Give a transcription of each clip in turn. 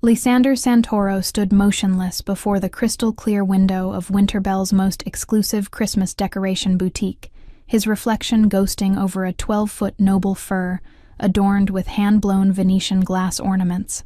Lysander Santoro stood motionless before the crystal-clear window of Winterbell's most exclusive Christmas decoration boutique, his reflection ghosting over a 12-foot noble fir adorned with hand-blown Venetian glass ornaments.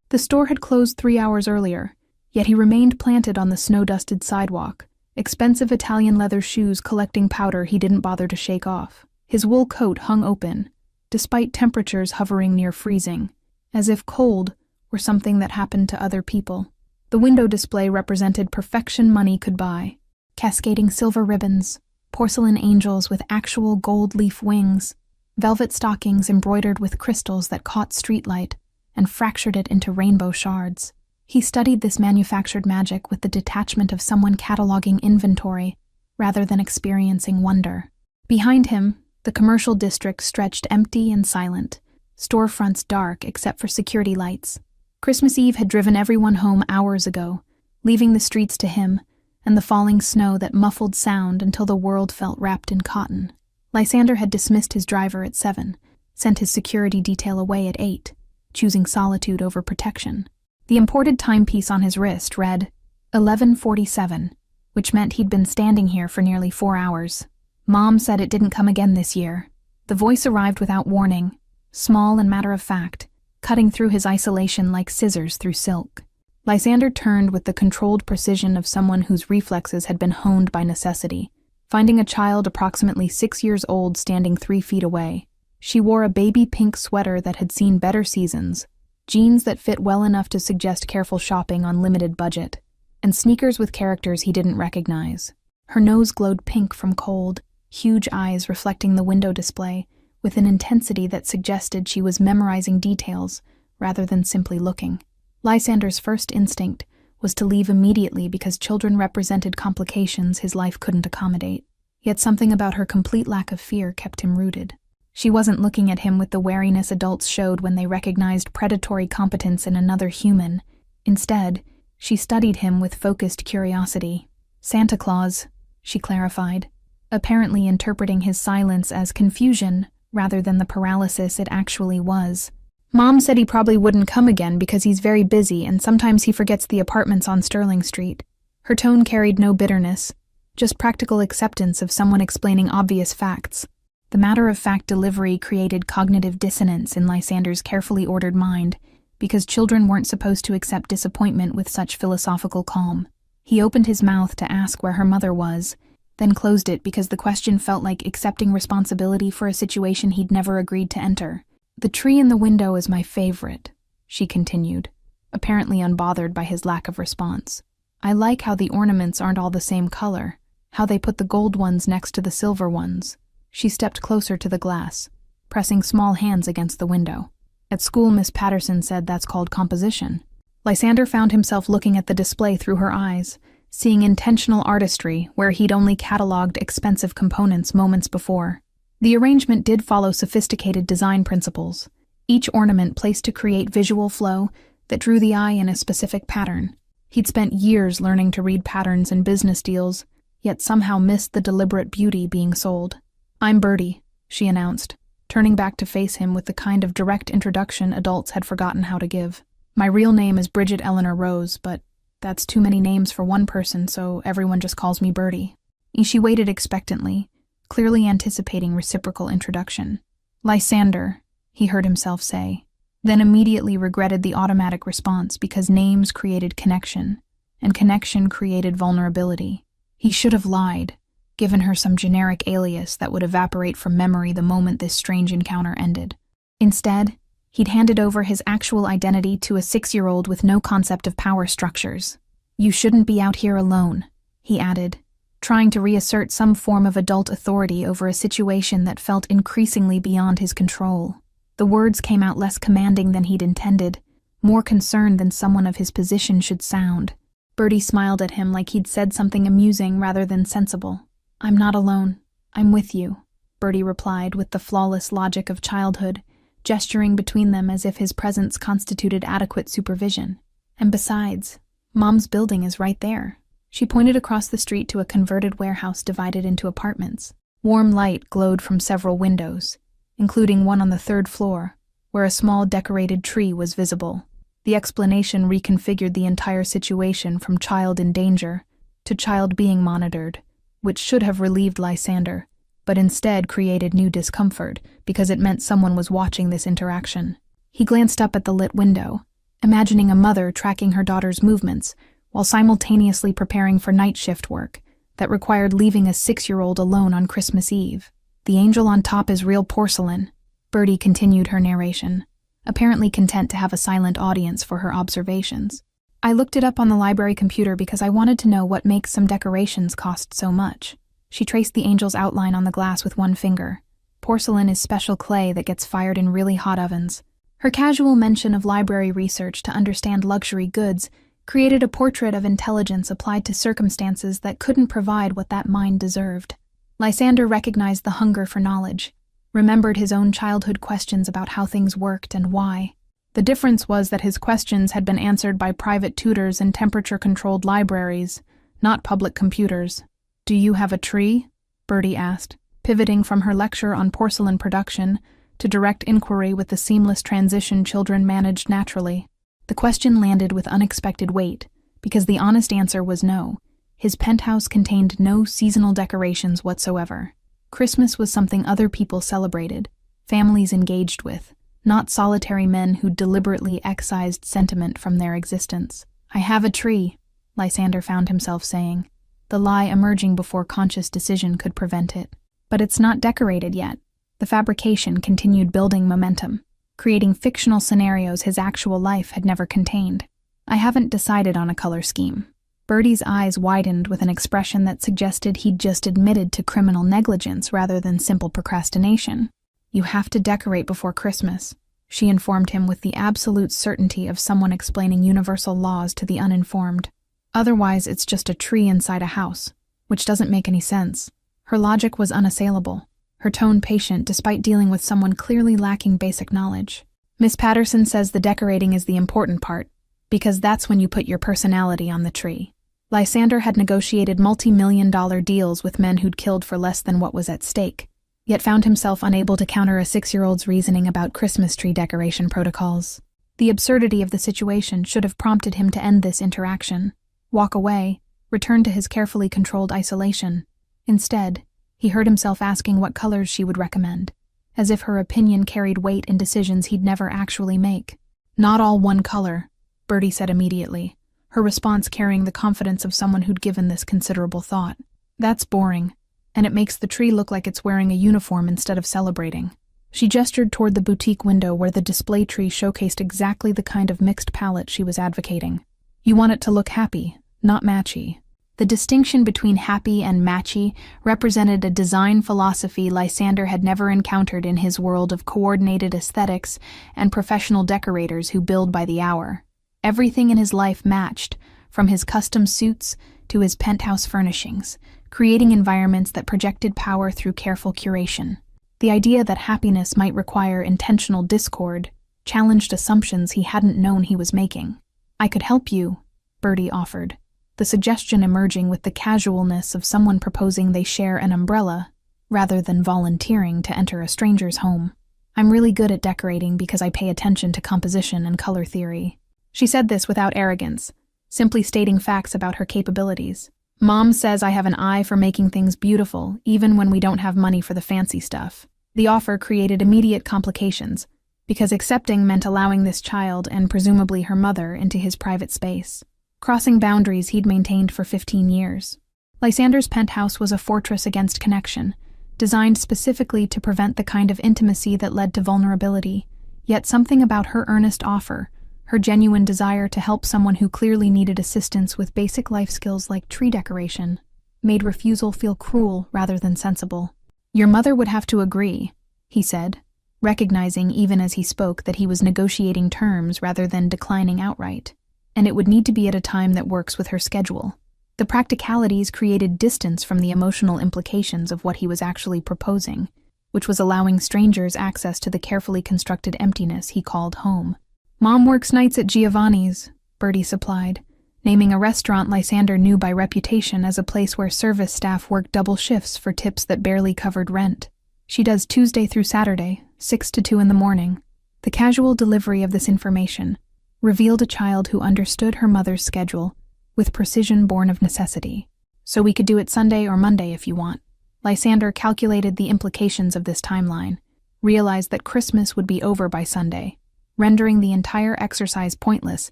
The store had closed 3 hours earlier, yet he remained planted on the snow-dusted sidewalk, expensive Italian leather shoes collecting powder he didn't bother to shake off. His wool coat hung open, despite temperatures hovering near freezing, as if cold were something that happened to other people. The window display represented perfection money could buy. Cascading silver ribbons, porcelain angels with actual gold leaf wings, velvet stockings embroidered with crystals that caught streetlight and fractured it into rainbow shards. He studied this manufactured magic with the detachment of someone cataloging inventory rather than experiencing wonder. Behind him, the commercial district stretched empty and silent, storefronts dark except for security lights. Christmas Eve had driven everyone home hours ago, leaving the streets to him and the falling snow that muffled sound until the world felt wrapped in cotton. Lysander had dismissed his driver at 7, sent his security detail away at 8, choosing solitude over protection. The imported timepiece on his wrist read 11:47, which meant he'd been standing here for nearly 4 hours. Mom said it didn't come again this year. The voice arrived without warning, small and matter-of-fact, cutting through his isolation like scissors through silk. Lysander turned with the controlled precision of someone whose reflexes had been honed by necessity, finding a child approximately 6 years old standing 3 feet away. She wore a baby pink sweater that had seen better seasons, jeans that fit well enough to suggest careful shopping on limited budget, and sneakers with characters he didn't recognize. Her nose glowed pink from cold, huge eyes reflecting the window display, with an intensity that suggested she was memorizing details rather than simply looking. Lysander's first instinct was to leave immediately because children represented complications his life couldn't accommodate. Yet something about her complete lack of fear kept him rooted. She wasn't looking at him with the wariness adults showed when they recognized predatory competence in another human. Instead, she studied him with focused curiosity. "Santa Claus," she clarified, apparently interpreting his silence as confusion rather than the paralysis it actually was. "Mom said he probably wouldn't come again because he's very busy and sometimes he forgets the apartments on Sterling Street." Her tone carried no bitterness, just practical acceptance of someone explaining obvious facts. The matter-of-fact delivery created cognitive dissonance in Lysander's carefully ordered mind because children weren't supposed to accept disappointment with such philosophical calm. He opened his mouth to ask where her mother was, then closed it because the question felt like accepting responsibility for a situation he'd never agreed to enter. "The tree in the window is my favorite," she continued, apparently unbothered by his lack of response. "I like how the ornaments aren't all the same color, how they put the gold ones next to the silver ones." She stepped closer to the glass, pressing small hands against the window. "At school, Miss Patterson said that's called composition." Lysander found himself looking at the display through her eyes, seeing intentional artistry where he'd only cataloged expensive components moments before. The arrangement did follow sophisticated design principles, each ornament placed to create visual flow that drew the eye in a specific pattern. He'd spent years learning to read patterns in business deals, yet somehow missed the deliberate beauty being sold. "I'm Bertie," she announced, turning back to face him with the kind of direct introduction adults had forgotten how to give. "My real name is Bridget Eleanor Rose, but that's too many names for one person, so everyone just calls me Bertie." She waited expectantly, clearly anticipating reciprocal introduction. "Lysander," he heard himself say, then immediately regretted the automatic response because names created connection, and connection created vulnerability. He should have lied, given her some generic alias that would evaporate from memory the moment this strange encounter ended. Instead, he'd handed over his actual identity to a 6-year-old with no concept of power structures. "You shouldn't be out here alone," he added, trying to reassert some form of adult authority over a situation that felt increasingly beyond his control. The words came out less commanding than he'd intended, more concerned than someone of his position should sound. Bertie smiled at him like he'd said something amusing rather than sensible. "I'm not alone. I'm with you," Bertie replied with the flawless logic of childhood, gesturing between them as if his presence constituted adequate supervision. "And besides, Mom's building is right there." She pointed across the street to a converted warehouse divided into apartments. Warm light glowed from several windows, including one on the 3rd floor, where a small decorated tree was visible. The explanation reconfigured the entire situation from child in danger to child being monitored, which should have relieved Lysander, but instead created new discomfort because it meant someone was watching this interaction. He glanced up at the lit window, imagining a mother tracking her daughter's movements while simultaneously preparing for night shift work that required leaving a 6-year-old alone on Christmas Eve. The angel on top is real porcelain, Bertie continued her narration, apparently content to have a silent audience for her observations. I looked it up on the library computer because I wanted to know what makes some decorations cost so much. She traced the angel's outline on the glass with one finger. Porcelain is special clay that gets fired in really hot ovens. Her casual mention of library research to understand luxury goods created a portrait of intelligence applied to circumstances that couldn't provide what that mind deserved. Lysander recognized the hunger for knowledge, remembered his own childhood questions about how things worked and why. The difference was that his questions had been answered by private tutors in temperature-controlled libraries, not public computers. "Do you have a tree?" Bertie asked, pivoting from her lecture on porcelain production to direct inquiry with the seamless transition children managed naturally. The question landed with unexpected weight, because the honest answer was no. His penthouse contained no seasonal decorations whatsoever. Christmas was something other people celebrated, families engaged with, not solitary men who deliberately excised sentiment from their existence. "I have a tree," Lysander found himself saying, the lie emerging before conscious decision could prevent it. "But it's not decorated yet." The fabrication continued building momentum, creating fictional scenarios his actual life had never contained. "I haven't decided on a color scheme." Bertie's eyes widened with an expression that suggested he'd just admitted to criminal negligence rather than simple procrastination. "You have to decorate before Christmas," she informed him with the absolute certainty of someone explaining universal laws to the uninformed. "Otherwise, it's just a tree inside a house," which doesn't make any sense. Her logic was unassailable, her tone patient despite dealing with someone clearly lacking basic knowledge. "Miss Patterson says the decorating is the important part, because that's when you put your personality on the tree." Lysander had negotiated multi-million-dollar deals with men who'd killed for less than what was at stake, yet found himself unable to counter a 6-year-old's reasoning about Christmas tree decoration protocols. The absurdity of the situation should have prompted him to end this interaction, walk away, return to his carefully controlled isolation. Instead, he heard himself asking what colors she would recommend, as if her opinion carried weight in decisions he'd never actually make. "Not all one color," Bertie said immediately, her response carrying the confidence of someone who'd given this considerable thought. "That's boring, and it makes the tree look like it's wearing a uniform instead of celebrating." She gestured toward the boutique window where the display tree showcased exactly the kind of mixed palette she was advocating. "You want it to look happy, not matchy." The distinction between happy and matchy represented a design philosophy Lysander had never encountered in his world of coordinated aesthetics and professional decorators who build by the hour. Everything in his life matched, from his custom suits to his penthouse furnishings, creating environments that projected power through careful curation. The idea that happiness might require intentional discord challenged assumptions he hadn't known he was making. "I could help you," Bertie offered, the suggestion emerging with the casualness of someone proposing they share an umbrella, rather than volunteering to enter a stranger's home. "I'm really good at decorating because I pay attention to composition and color theory." She said this without arrogance, simply stating facts about her capabilities. "Mom says I have an eye for making things beautiful, even when we don't have money for the fancy stuff." The offer created immediate complications, because accepting meant allowing this child, and presumably her mother, into his private space, crossing boundaries he'd maintained for 15 years. Lysander's penthouse was a fortress against connection, designed specifically to prevent the kind of intimacy that led to vulnerability, yet something about her earnest offer, her genuine desire to help someone who clearly needed assistance with basic life skills like tree decoration, made refusal feel cruel rather than sensible. "Your mother would have to agree," he said, recognizing even as he spoke that he was negotiating terms rather than declining outright, and it would need to be at a time that works with her schedule. The practicalities created distance from the emotional implications of what he was actually proposing, which was allowing strangers access to the carefully constructed emptiness he called home. "Mom works nights at Giovanni's," Bertie supplied, naming a restaurant Lysander knew by reputation as a place where service staff worked double shifts for tips that barely covered rent. "She does Tuesday through Saturday, 6 to 2 in the morning." The casual delivery of this information, revealed a child who understood her mother's schedule with precision born of necessity. So we could do it Sunday or Monday if you want. Lysander calculated the implications of this timeline, realized that Christmas would be over by Sunday, rendering the entire exercise pointless,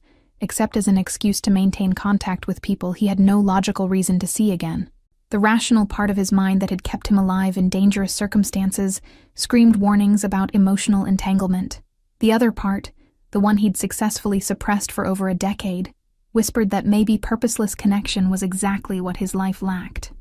except as an excuse to maintain contact with people he had no logical reason to see again. The rational part of his mind that had kept him alive in dangerous circumstances screamed warnings about emotional entanglement. The other part, the one he'd successfully suppressed for over a decade, whispered that maybe purposeless connection was exactly what his life lacked.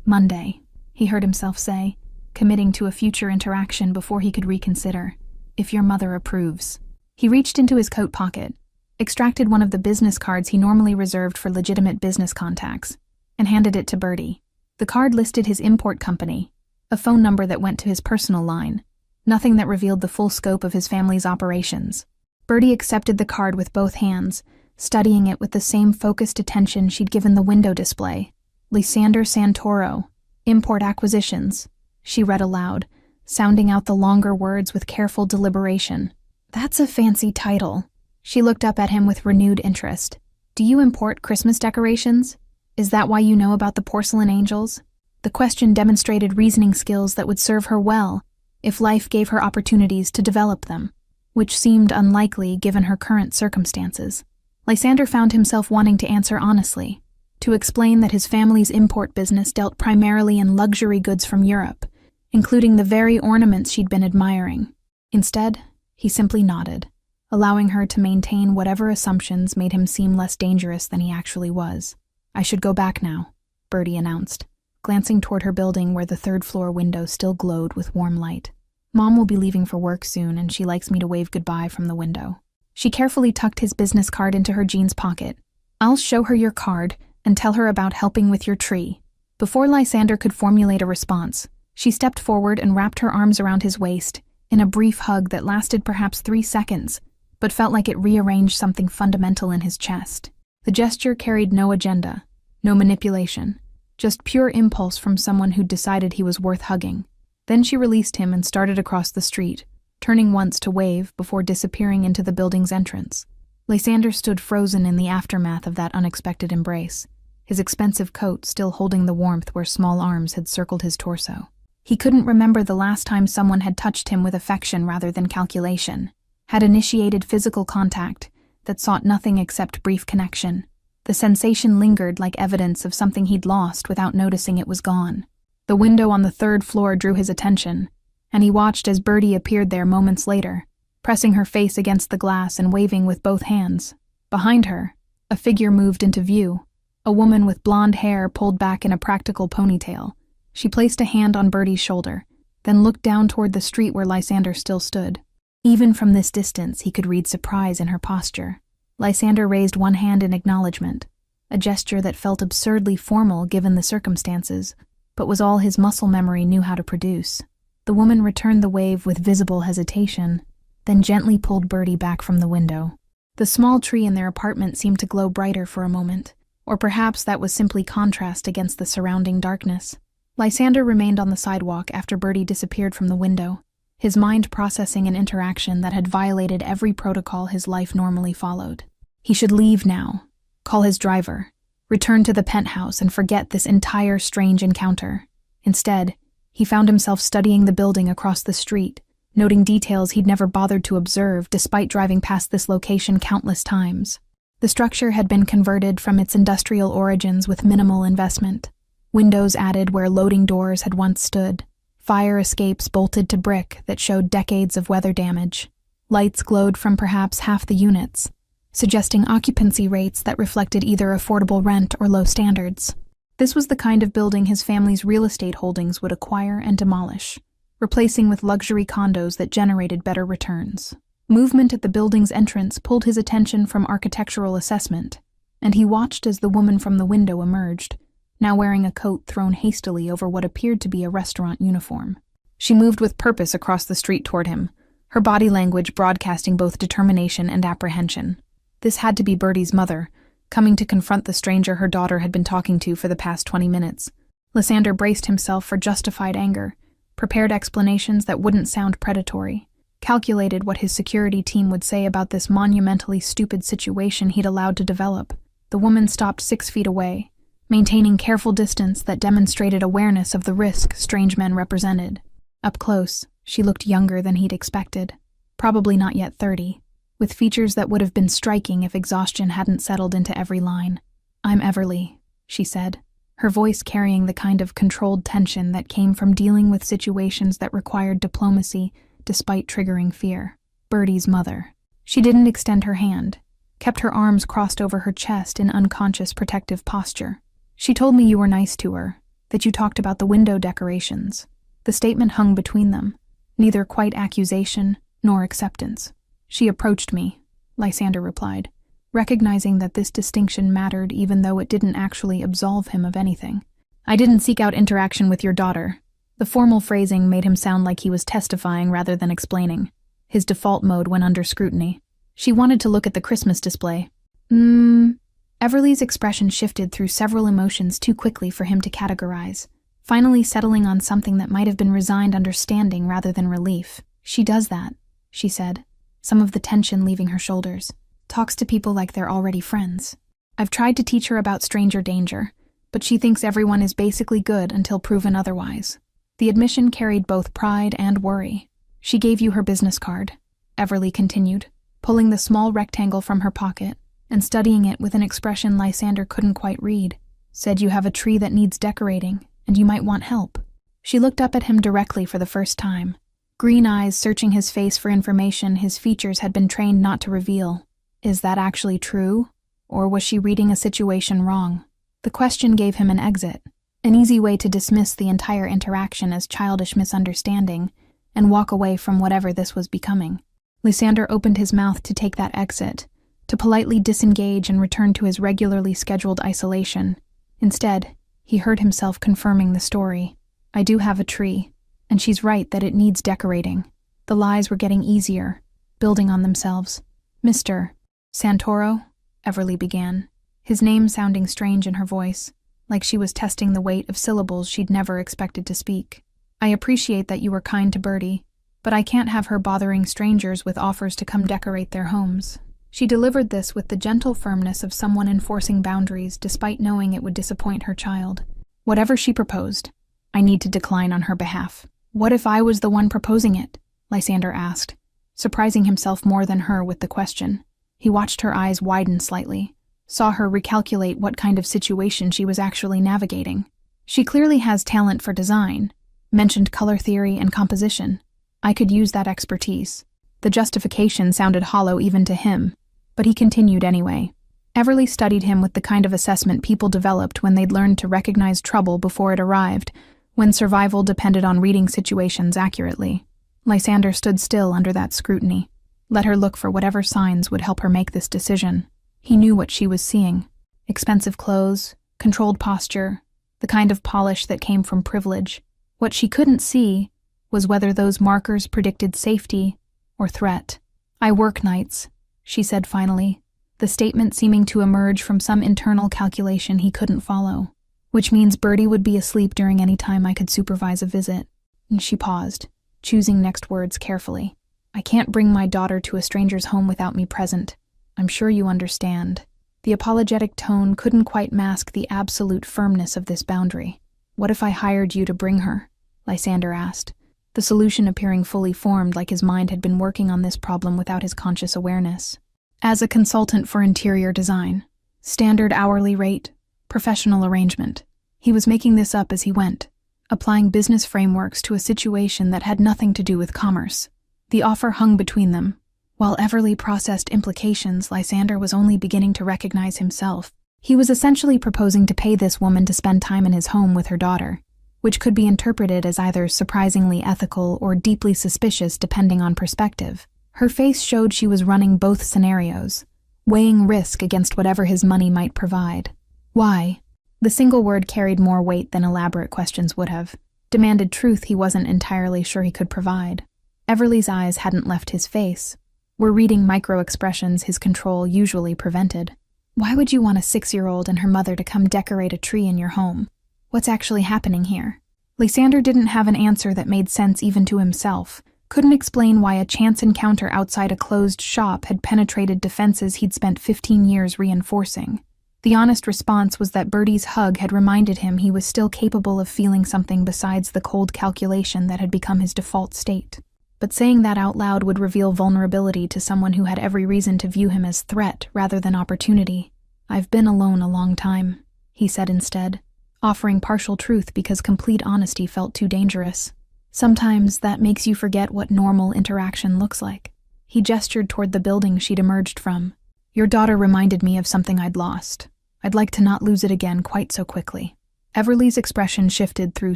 Monday, he heard himself say, committing to a future interaction before he could reconsider. If your mother approves. He reached into his coat pocket, extracted one of the business cards he normally reserved for legitimate business contacts, and handed it to Bertie. The card listed his import company, a phone number that went to his personal line, nothing that revealed the full scope of his family's operations. Bertie accepted the card with both hands, studying it with the same focused attention she'd given the window display. Lysander Santoro, Import Acquisitions, she read aloud, sounding out the longer words with careful deliberation. That's a fancy title. She looked up at him with renewed interest. Do you import Christmas decorations? Is that why you know about the porcelain angels? The question demonstrated reasoning skills that would serve her well if life gave her opportunities to develop them, which seemed unlikely given her current circumstances. Lysander found himself wanting to answer honestly, to explain that his family's import business dealt primarily in luxury goods from Europe, including the very ornaments she'd been admiring. Instead, he simply nodded, allowing her to maintain whatever assumptions made him seem less dangerous than he actually was. I should go back now, Bertie announced, glancing toward her building where the third-floor window still glowed with warm light. Mom will be leaving for work soon, and she likes me to wave goodbye from the window. She carefully tucked his business card into her jeans pocket. I'll show her your card and tell her about helping with your tree. Before Lysander could formulate a response, she stepped forward and wrapped her arms around his waist in a brief hug that lasted perhaps 3 seconds, but felt like it rearranged something fundamental in his chest. The gesture carried no agenda, no manipulation, just pure impulse from someone who'd decided he was worth hugging. Then she released him and started across the street, turning once to wave before disappearing into the building's entrance. Lysander stood frozen in the aftermath of that unexpected embrace, his expensive coat still holding the warmth where small arms had circled his torso. He couldn't remember the last time someone had touched him with affection rather than calculation, had initiated physical contact that sought nothing except brief connection. The sensation lingered like evidence of something he'd lost without noticing it was gone. The window on the 3rd floor drew his attention, and he watched as Bertie appeared there moments later, pressing her face against the glass and waving with both hands. Behind her, a figure moved into view, a woman with blonde hair pulled back in a practical ponytail. She placed a hand on Bertie's shoulder, then looked down toward the street where Lysander still stood. Even from this distance, he could read surprise in her posture. Lysander raised one hand in acknowledgement, a gesture that felt absurdly formal given the circumstances, but was all his muscle memory knew how to produce. The woman returned the wave with visible hesitation, then gently pulled Bertie back from the window. The small tree in their apartment seemed to glow brighter for a moment, or perhaps that was simply contrast against the surrounding darkness. Lysander remained on the sidewalk after Bertie disappeared from the window, his mind processing an interaction that had violated every protocol his life normally followed. He should leave now, call his driver, return to the penthouse and forget this entire strange encounter. Instead, he found himself studying the building across the street, noting details he'd never bothered to observe despite driving past this location countless times. The structure had been converted from its industrial origins with minimal investment. Windows added where loading doors had once stood. Fire escapes bolted to brick that showed decades of weather damage. Lights glowed from perhaps half the units, suggesting occupancy rates that reflected either affordable rent or low standards. This was the kind of building his family's real estate holdings would acquire and demolish, replacing with luxury condos that generated better returns. Movement at the building's entrance pulled his attention from architectural assessment, and he watched as the woman from the window emerged, now wearing a coat thrown hastily over what appeared to be a restaurant uniform. She moved with purpose across the street toward him, her body language broadcasting both determination and apprehension. This had to be Bertie's mother, coming to confront the stranger her daughter had been talking to for the past 20 minutes. Lysander braced himself for justified anger, prepared explanations that wouldn't sound predatory, calculated what his security team would say about this monumentally stupid situation he'd allowed to develop. The woman stopped 6 feet away, maintaining careful distance that demonstrated awareness of the risk strange men represented. Up close, she looked younger than he'd expected, probably not yet 30, with features that would have been striking if exhaustion hadn't settled into every line. "I'm Everly," she said, her voice carrying the kind of controlled tension that came from dealing with situations that required diplomacy despite triggering fear. "Birdie's mother." She didn't extend her hand, kept her arms crossed over her chest in unconscious protective posture. "She told me you were nice to her, that you talked about the window decorations." The statement hung between them, neither quite accusation nor acceptance. "She approached me," Lysander replied, recognizing that this distinction mattered even though it didn't actually absolve him of anything. "I didn't seek out interaction with your daughter." The formal phrasing made him sound like he was testifying rather than explaining. His default mode went under scrutiny. "She wanted to look at the Christmas display." Everly's expression shifted through several emotions too quickly for him to categorize, finally settling on something that might have been resigned understanding rather than relief. "She does that," she said, some of the tension leaving her shoulders. "Talks to people like they're already friends. I've tried to teach her about stranger danger, but she thinks everyone is basically good until proven otherwise." The admission carried both pride and worry. "She gave you her business card," Everly continued, pulling the small rectangle from her pocket and studying it with an expression Lysander couldn't quite read. "Said you have a tree that needs decorating, and you might want help." She looked up at him directly for the first time, green eyes searching his face for information his features had been trained not to reveal. Is that actually true? Or was she reading a situation wrong? The question gave him an exit, an easy way to dismiss the entire interaction as childish misunderstanding and walk away from whatever this was becoming. Lysander opened his mouth to take that exit, to politely disengage and return to his regularly scheduled isolation. Instead, he heard himself confirming the story. "I do have a tree, and she's right that it needs decorating." The lies were getting easier, building on themselves. "Mr. Santoro?" Everly began, his name sounding strange in her voice, like she was testing the weight of syllables she'd never expected to speak. "I appreciate that you were kind to Birdie, but I can't have her bothering strangers with offers to come decorate their homes." She delivered this with the gentle firmness of someone enforcing boundaries despite knowing it would disappoint her child. "Whatever she proposed, I need to decline on her behalf." "What if I was the one proposing it?" Lysander asked, surprising himself more than her with the question. He watched her eyes widen slightly, saw her recalculate what kind of situation she was actually navigating. "She clearly has talent for design," mentioned color theory and composition. "I could use that expertise." The justification sounded hollow even to him, but he continued anyway. Everly studied him with the kind of assessment people developed when they'd learned to recognize trouble before it arrived, when survival depended on reading situations accurately. Lysander stood still under that scrutiny, let her look for whatever signs would help her make this decision. He knew what she was seeing. Expensive clothes, controlled posture, the kind of polish that came from privilege. What she couldn't see was whether those markers predicted safety or threat. "I work nights," she said finally, the statement seeming to emerge from some internal calculation he couldn't follow. "Which means Birdie would be asleep during any time I could supervise a visit." And she paused, choosing next words carefully. "I can't bring my daughter to a stranger's home without me present. I'm sure you understand." The apologetic tone couldn't quite mask the absolute firmness of this boundary. "What if I hired you to bring her?" Lysander asked, the solution appearing fully formed, like his mind had been working on this problem without his conscious awareness. "As a consultant for interior design. Standard hourly rate, professional arrangement." He was making this up as he went, applying business frameworks to a situation that had nothing to do with commerce. The offer hung between them. While Everly processed implications, Lysander was only beginning to recognize himself. He was essentially proposing to pay this woman to spend time in his home with her daughter, which could be interpreted as either surprisingly ethical or deeply suspicious depending on perspective. Her face showed she was running both scenarios, weighing risk against whatever his money might provide. Why? The single word carried more weight than elaborate questions would have. Demanded truth he wasn't entirely sure he could provide. Everly's eyes hadn't left his face, were reading micro-expressions his control usually prevented. "Why would you want a 6-year-old and her mother to come decorate a tree in your home? What's actually happening here?" Lysander didn't have an answer that made sense even to himself, Couldn't explain why a chance encounter outside a closed shop had penetrated defenses he'd spent 15 years reinforcing. The honest response was that Bertie's hug had reminded him he was still capable of feeling something besides the cold calculation that had become his default state. But saying that out loud would reveal vulnerability to someone who had every reason to view him as threat rather than opportunity. "I've been alone a long time," he said instead, offering partial truth because complete honesty felt too dangerous. "Sometimes that makes you forget what normal interaction looks like." He gestured toward the building she'd emerged from. "Your daughter reminded me of something I'd lost. I'd like to not lose it again quite so quickly." Everly's expression shifted through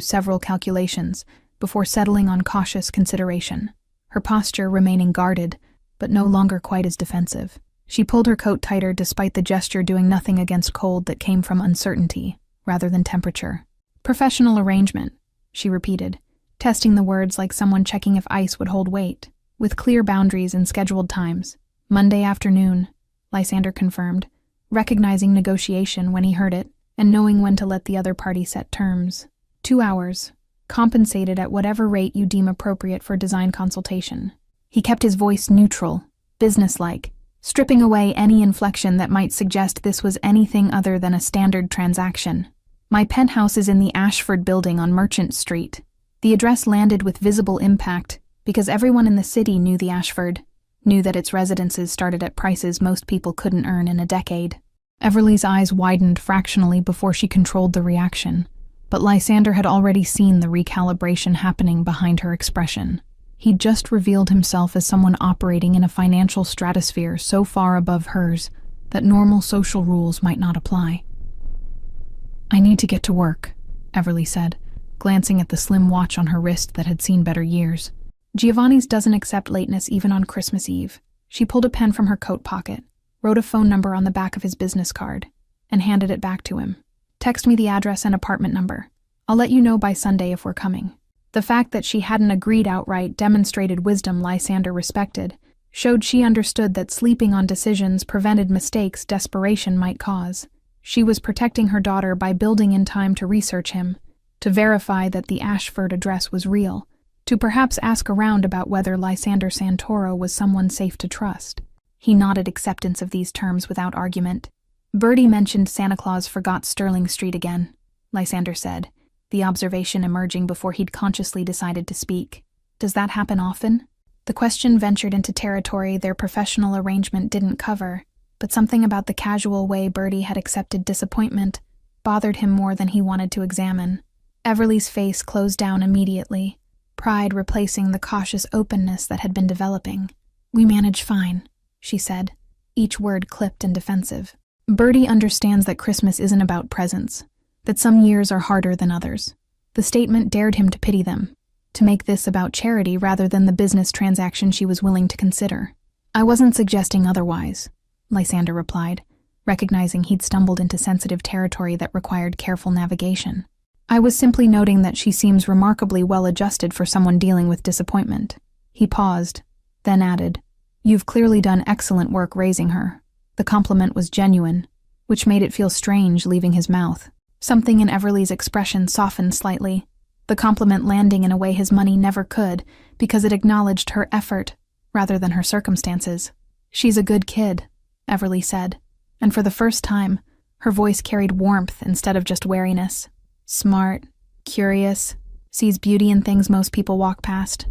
several calculations before settling on cautious consideration, her posture remaining guarded, but no longer quite as defensive. She pulled her coat tighter despite the gesture doing nothing against cold that came from uncertainty, rather than temperature. "Professional arrangement," she repeated, testing the words like someone checking if ice would hold weight, "with clear boundaries and scheduled times. Monday afternoon," Lysander confirmed, recognizing negotiation when he heard it, and knowing when to let the other party set terms. 2 hours, compensated at whatever rate you deem appropriate for design consultation. He kept his voice neutral, businesslike, stripping away any inflection that might suggest this was anything other than a standard transaction. "My penthouse is in the Ashford building on Merchant Street." The address landed with visible impact because everyone in the city knew the Ashford, knew that its residences started at prices most people couldn't earn in a decade. Everly's eyes widened fractionally before she controlled the reaction, but Lysander had already seen the recalibration happening behind her expression. He'd just revealed himself as someone operating in a financial stratosphere so far above hers that normal social rules might not apply. "I need to get to work," Everly said, glancing at the slim watch on her wrist that had seen better years. "Giovanni's doesn't accept lateness even on Christmas Eve." She pulled a pen from her coat pocket, wrote a phone number on the back of his business card, and handed it back to him. "Text me the address and apartment number. I'll let you know by Sunday if we're coming." The fact that she hadn't agreed outright demonstrated wisdom Lysander respected, showed she understood that sleeping on decisions prevented mistakes desperation might cause. She was protecting her daughter by building in time to research him, to verify that the Ashford address was real, to perhaps ask around about whether Lysander Santoro was someone safe to trust. He nodded acceptance of these terms without argument. "Bertie mentioned Santa Claus forgot Sterling Street again," Lysander said, the observation emerging before he'd consciously decided to speak. "Does that happen often?" The question ventured into territory their professional arrangement didn't cover, but something about the casual way Bertie had accepted disappointment bothered him more than he wanted to examine. Everly's face closed down immediately, pride replacing the cautious openness that had been developing. "We manage fine," she said, each word clipped and defensive. "Bertie understands that Christmas isn't about presents, that some years are harder than others." The statement dared him to pity them, to make this about charity rather than the business transaction she was willing to consider. "I wasn't suggesting otherwise," Lysander replied, recognizing he'd stumbled into sensitive territory that required careful navigation. "I was simply noting that she seems remarkably well-adjusted for someone dealing with disappointment." He paused, then added, "You've clearly done excellent work raising her." The compliment was genuine, which made it feel strange leaving his mouth. Something in Everly's expression softened slightly, the compliment landing in a way his money never could because it acknowledged her effort rather than her circumstances. "She's a good kid," Everly said, and for the first time, her voice carried warmth instead of just wariness. "Smart, curious, sees beauty in things most people walk past."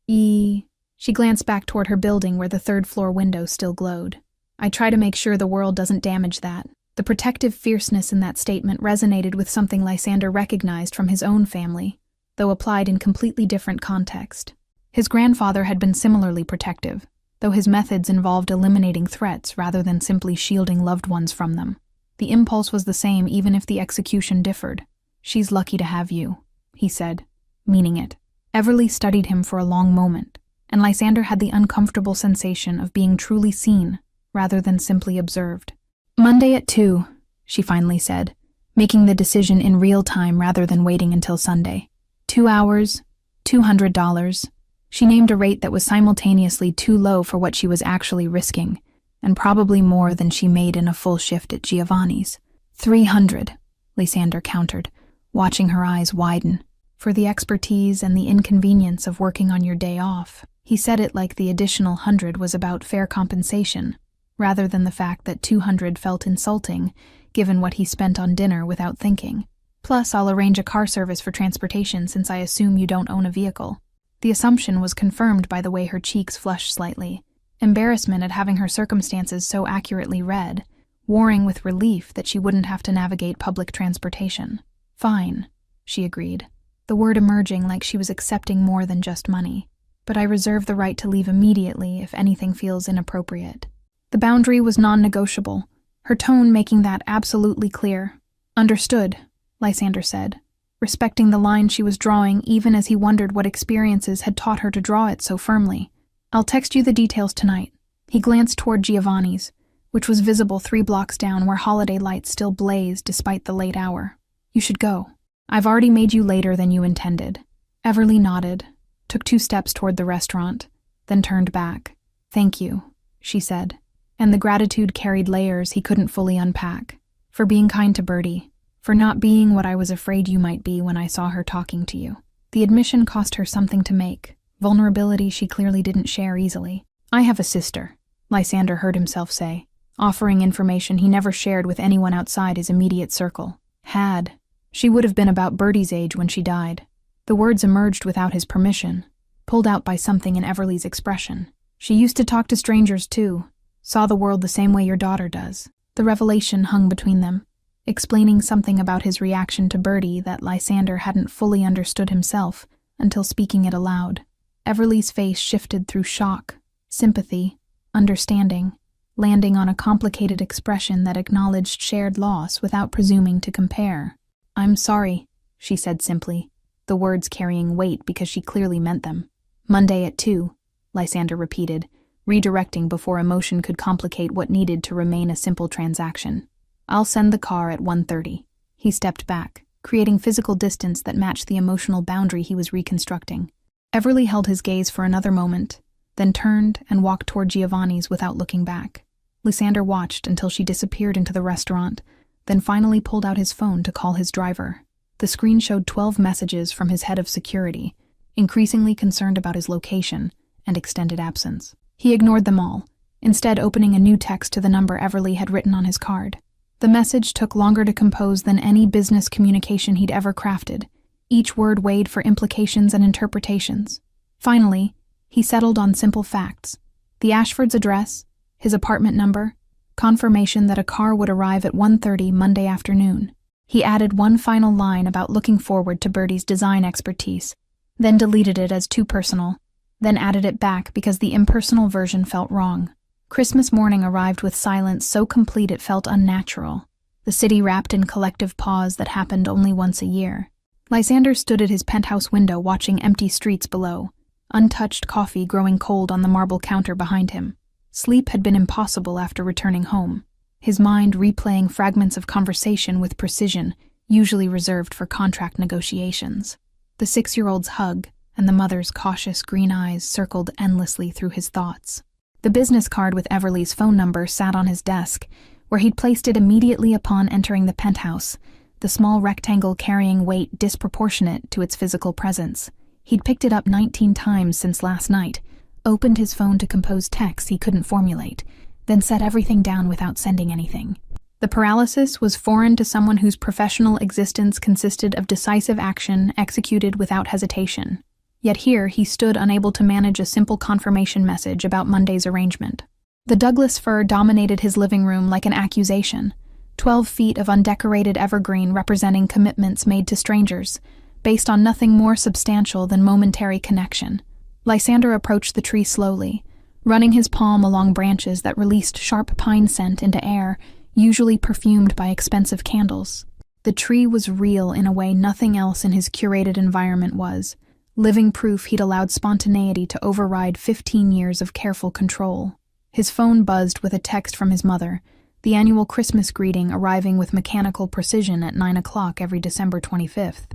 She glanced back toward her building where the third-floor window still glowed. "I try to make sure the world doesn't damage that." The protective fierceness in that statement resonated with something Lysander recognized from his own family, though applied in completely different context. His grandfather had been similarly protective, though his methods involved eliminating threats rather than simply shielding loved ones from them. The impulse was the same even if the execution differed. "She's lucky to have you," he said, meaning it. Everly studied him for a long moment, and Lysander had the uncomfortable sensation of being truly seen rather than simply observed. "Monday at 2, she finally said, making the decision in real time rather than waiting until Sunday. 2 hours, $200. She named a rate that was simultaneously too low for what she was actually risking, and probably more than she made in a full shift at Giovanni's. 300, Lysander countered, watching her eyes widen. For the expertise and the inconvenience of working on your day off. He said it like the additional 100 was about fair compensation, rather than the fact that 200 felt insulting, given what he spent on dinner without thinking. Plus, I'll arrange a car service for transportation since I assume you don't own a vehicle. The assumption was confirmed by the way her cheeks flushed slightly, embarrassment at having her circumstances so accurately read, warring with relief that she wouldn't have to navigate public transportation. Fine, she agreed, the word emerging like she was accepting more than just money. But I reserve the right to leave immediately if anything feels inappropriate. The boundary was non-negotiable, her tone making that absolutely clear. Understood, Lysander said, respecting the line she was drawing even as he wondered what experiences had taught her to draw it so firmly. I'll text you the details tonight. He glanced toward Giovanni's, which was visible 3 blocks down where holiday lights still blazed despite the late hour. You should go. I've already made you later than you intended. Everly nodded, took 2 steps toward the restaurant, then turned back. Thank you, she said, and the gratitude carried layers he couldn't fully unpack. For being kind to Bertie, for not being what I was afraid you might be when I saw her talking to you. The admission cost her something to make, vulnerability she clearly didn't share easily. I have a sister, Lysander heard himself say, offering information he never shared with anyone outside his immediate circle. Had. She would have been about Bertie's age when she died. The words emerged without his permission, pulled out by something in Everly's expression. She used to talk to strangers too, saw the world the same way your daughter does. The revelation hung between them, explaining something about his reaction to Bertie that Lysander hadn't fully understood himself until speaking it aloud. Everly's face shifted through shock, sympathy, understanding, landing on a complicated expression that acknowledged shared loss without presuming to compare. I'm sorry, she said simply, the words carrying weight because she clearly meant them. Monday at 2, Lysander repeated, redirecting before emotion could complicate what needed to remain a simple transaction. I'll send the car at 1:30. He stepped back, creating physical distance that matched the emotional boundary he was reconstructing. Everly held his gaze for another moment, then turned and walked toward Giovanni's without looking back. Lysander watched until she disappeared into the restaurant, then finally pulled out his phone to call his driver. The screen showed 12 messages from his head of security, increasingly concerned about his location and extended absence. He ignored them all, instead opening a new text to the number Everly had written on his card. The message took longer to compose than any business communication he'd ever crafted, each word weighed for implications and interpretations. Finally, he settled on simple facts: the Ashford's address, his apartment number, confirmation that a car would arrive at 1:30 Monday afternoon. He added one final line about looking forward to Bertie's design expertise, then deleted it as too personal, then added it back because the impersonal version felt wrong. Christmas morning arrived with silence so complete it felt unnatural, the city wrapped in collective pause that happened only once a year. Lysander stood at his penthouse window watching empty streets below, untouched coffee growing cold on the marble counter behind him. Sleep had been impossible after returning home, his mind replaying fragments of conversation with precision, usually reserved for contract negotiations. The 6-year-old's hug and the mother's cautious green eyes circled endlessly through his thoughts. The business card with Everly's phone number sat on his desk, where he'd placed it immediately upon entering the penthouse, the small rectangle carrying weight disproportionate to its physical presence. He'd picked it up 19 times since last night, opened his phone to compose texts he couldn't formulate, then set everything down without sending anything. The paralysis was foreign to someone whose professional existence consisted of decisive action executed without hesitation. Yet here he stood unable to manage a simple confirmation message about Monday's arrangement. The Douglas fir dominated his living room like an accusation, 12 feet of undecorated evergreen representing commitments made to strangers, based on nothing more substantial than momentary connection. Lysander approached the tree slowly, running his palm along branches that released sharp pine scent into air, usually perfumed by expensive candles. The tree was real in a way nothing else in his curated environment was, living proof he'd allowed spontaneity to override 15 years of careful control. His phone buzzed with a text from his mother, the annual Christmas greeting arriving with mechanical precision at 9 o'clock every December 25th.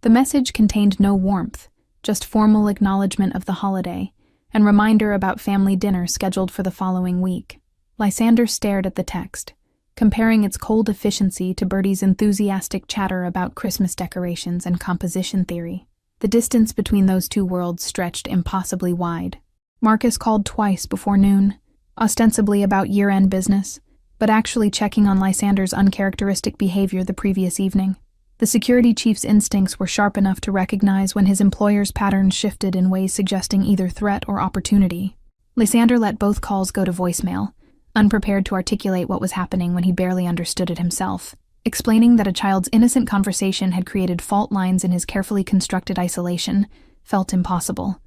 The message contained no warmth, just formal acknowledgement of the holiday, and reminder about family dinner scheduled for the following week. Lysander stared at the text, comparing its cold efficiency to Bertie's enthusiastic chatter about Christmas decorations and composition theory. The distance between those two worlds stretched impossibly wide. Marcus called twice before noon, ostensibly about year-end business, but actually checking on Lysander's uncharacteristic behavior the previous evening. The security chief's instincts were sharp enough to recognize when his employer's patterns shifted in ways suggesting either threat or opportunity. Lysander let both calls go to voicemail, unprepared to articulate what was happening when he barely understood it himself. Explaining that a child's innocent conversation had created fault lines in his carefully constructed isolation felt impossible.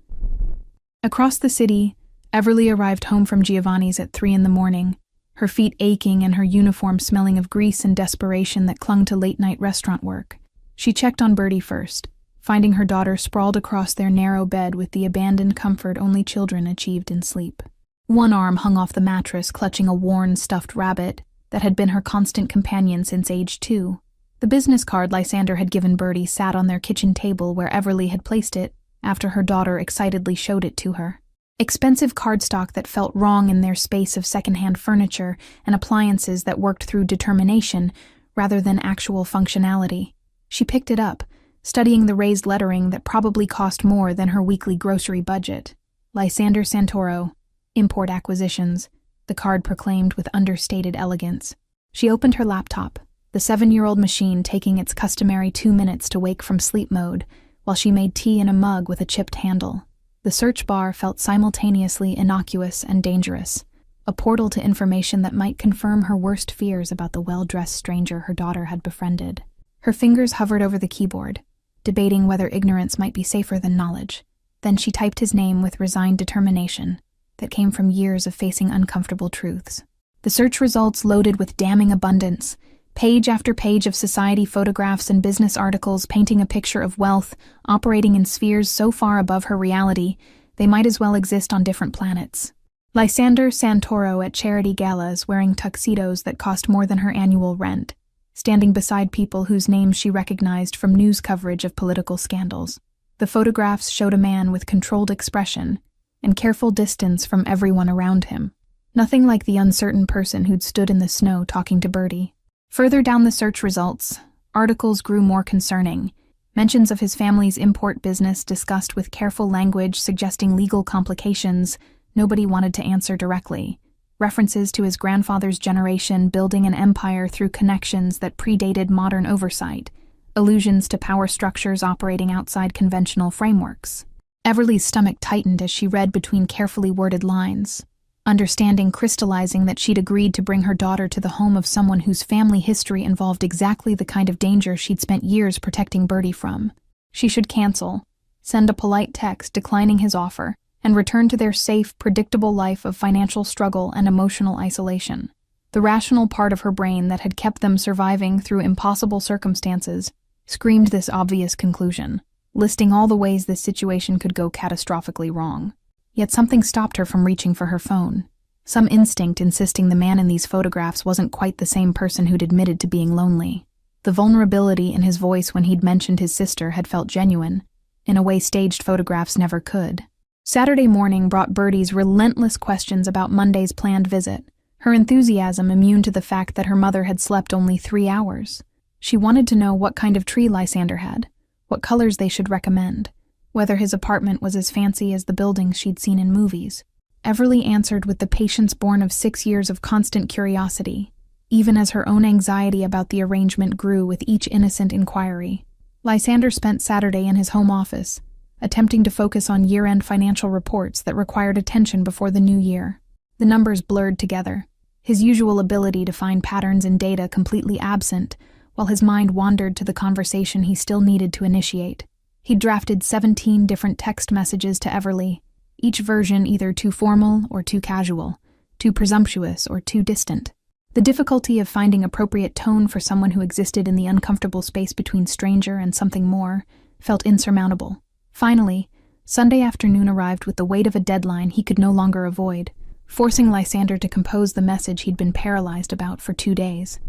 Across the city, Everly arrived home from Giovanni's at 3 a.m, her feet aching and her uniform smelling of grease and desperation that clung to late-night restaurant work. She checked on Bertie first, finding her daughter sprawled across their narrow bed with the abandoned comfort only children achieved in sleep. One arm hung off the mattress, clutching a worn, stuffed rabbit that had been her constant companion since age 2. The business card Lysander had given Bertie sat on their kitchen table where Everly had placed it after her daughter excitedly showed it to her. Expensive cardstock that felt wrong in their space of secondhand furniture and appliances that worked through determination rather than actual functionality. She picked it up, studying the raised lettering that probably cost more than her weekly grocery budget. Lysander Santoro, Import Acquisitions, the card proclaimed with understated elegance. She opened her laptop, the 7-year-old machine taking its customary 2 minutes to wake from sleep mode while she made tea in a mug with a chipped handle. The search bar felt simultaneously innocuous and dangerous, a portal to information that might confirm her worst fears about the well-dressed stranger her daughter had befriended. Her fingers hovered over the keyboard, debating whether ignorance might be safer than knowledge. Then she typed his name with resigned determination that came from years of facing uncomfortable truths. The search results loaded with damning abundance, page after page of society photographs and business articles painting a picture of wealth operating in spheres so far above her reality they might as well exist on different planets. Lysander Santoro at charity galas wearing tuxedos that cost more than her annual rent, standing beside people whose names she recognized from news coverage of political scandals. The photographs showed a man with controlled expression and careful distance from everyone around him. Nothing like the uncertain person who'd stood in the snow talking to Bertie. Further down the search results, articles grew more concerning. Mentions of his family's import business discussed with careful language suggesting legal complications nobody wanted to answer directly. References to his grandfather's generation building an empire through connections that predated modern oversight. Allusions to power structures operating outside conventional frameworks. Everly's stomach tightened as she read between carefully worded lines, understanding crystallizing that she'd agreed to bring her daughter to the home of someone whose family history involved exactly the kind of danger she'd spent years protecting Bertie from. She should cancel, send a polite text declining his offer, and return to their safe, predictable life of financial struggle and emotional isolation. The rational part of her brain that had kept them surviving through impossible circumstances screamed this obvious conclusion, listing all the ways this situation could go catastrophically wrong. Yet something stopped her from reaching for her phone. Some instinct insisting the man in these photographs wasn't quite the same person who'd admitted to being lonely. The vulnerability in his voice when he'd mentioned his sister had felt genuine, in a way staged photographs never could. Saturday morning brought Bertie's relentless questions about Monday's planned visit, her enthusiasm immune to the fact that her mother had slept only 3 hours. She wanted to know what kind of tree Lysander had, what colors they should recommend, whether his apartment was as fancy as the buildings she'd seen in movies. Everly answered with the patience born of 6 years of constant curiosity, even as her own anxiety about the arrangement grew with each innocent inquiry. Lysander spent Saturday in his home office, attempting to focus on year-end financial reports that required attention before the new year. The numbers blurred together, his usual ability to find patterns in data completely absent, while his mind wandered to the conversation he still needed to initiate. He'd drafted 17 different text messages to Everly, each version either too formal or too casual, too presumptuous or too distant. The difficulty of finding appropriate tone for someone who existed in the uncomfortable space between stranger and something more felt insurmountable. Finally, Sunday afternoon arrived with the weight of a deadline he could no longer avoid, forcing Lysander to compose the message he'd been paralyzed about for 2 days.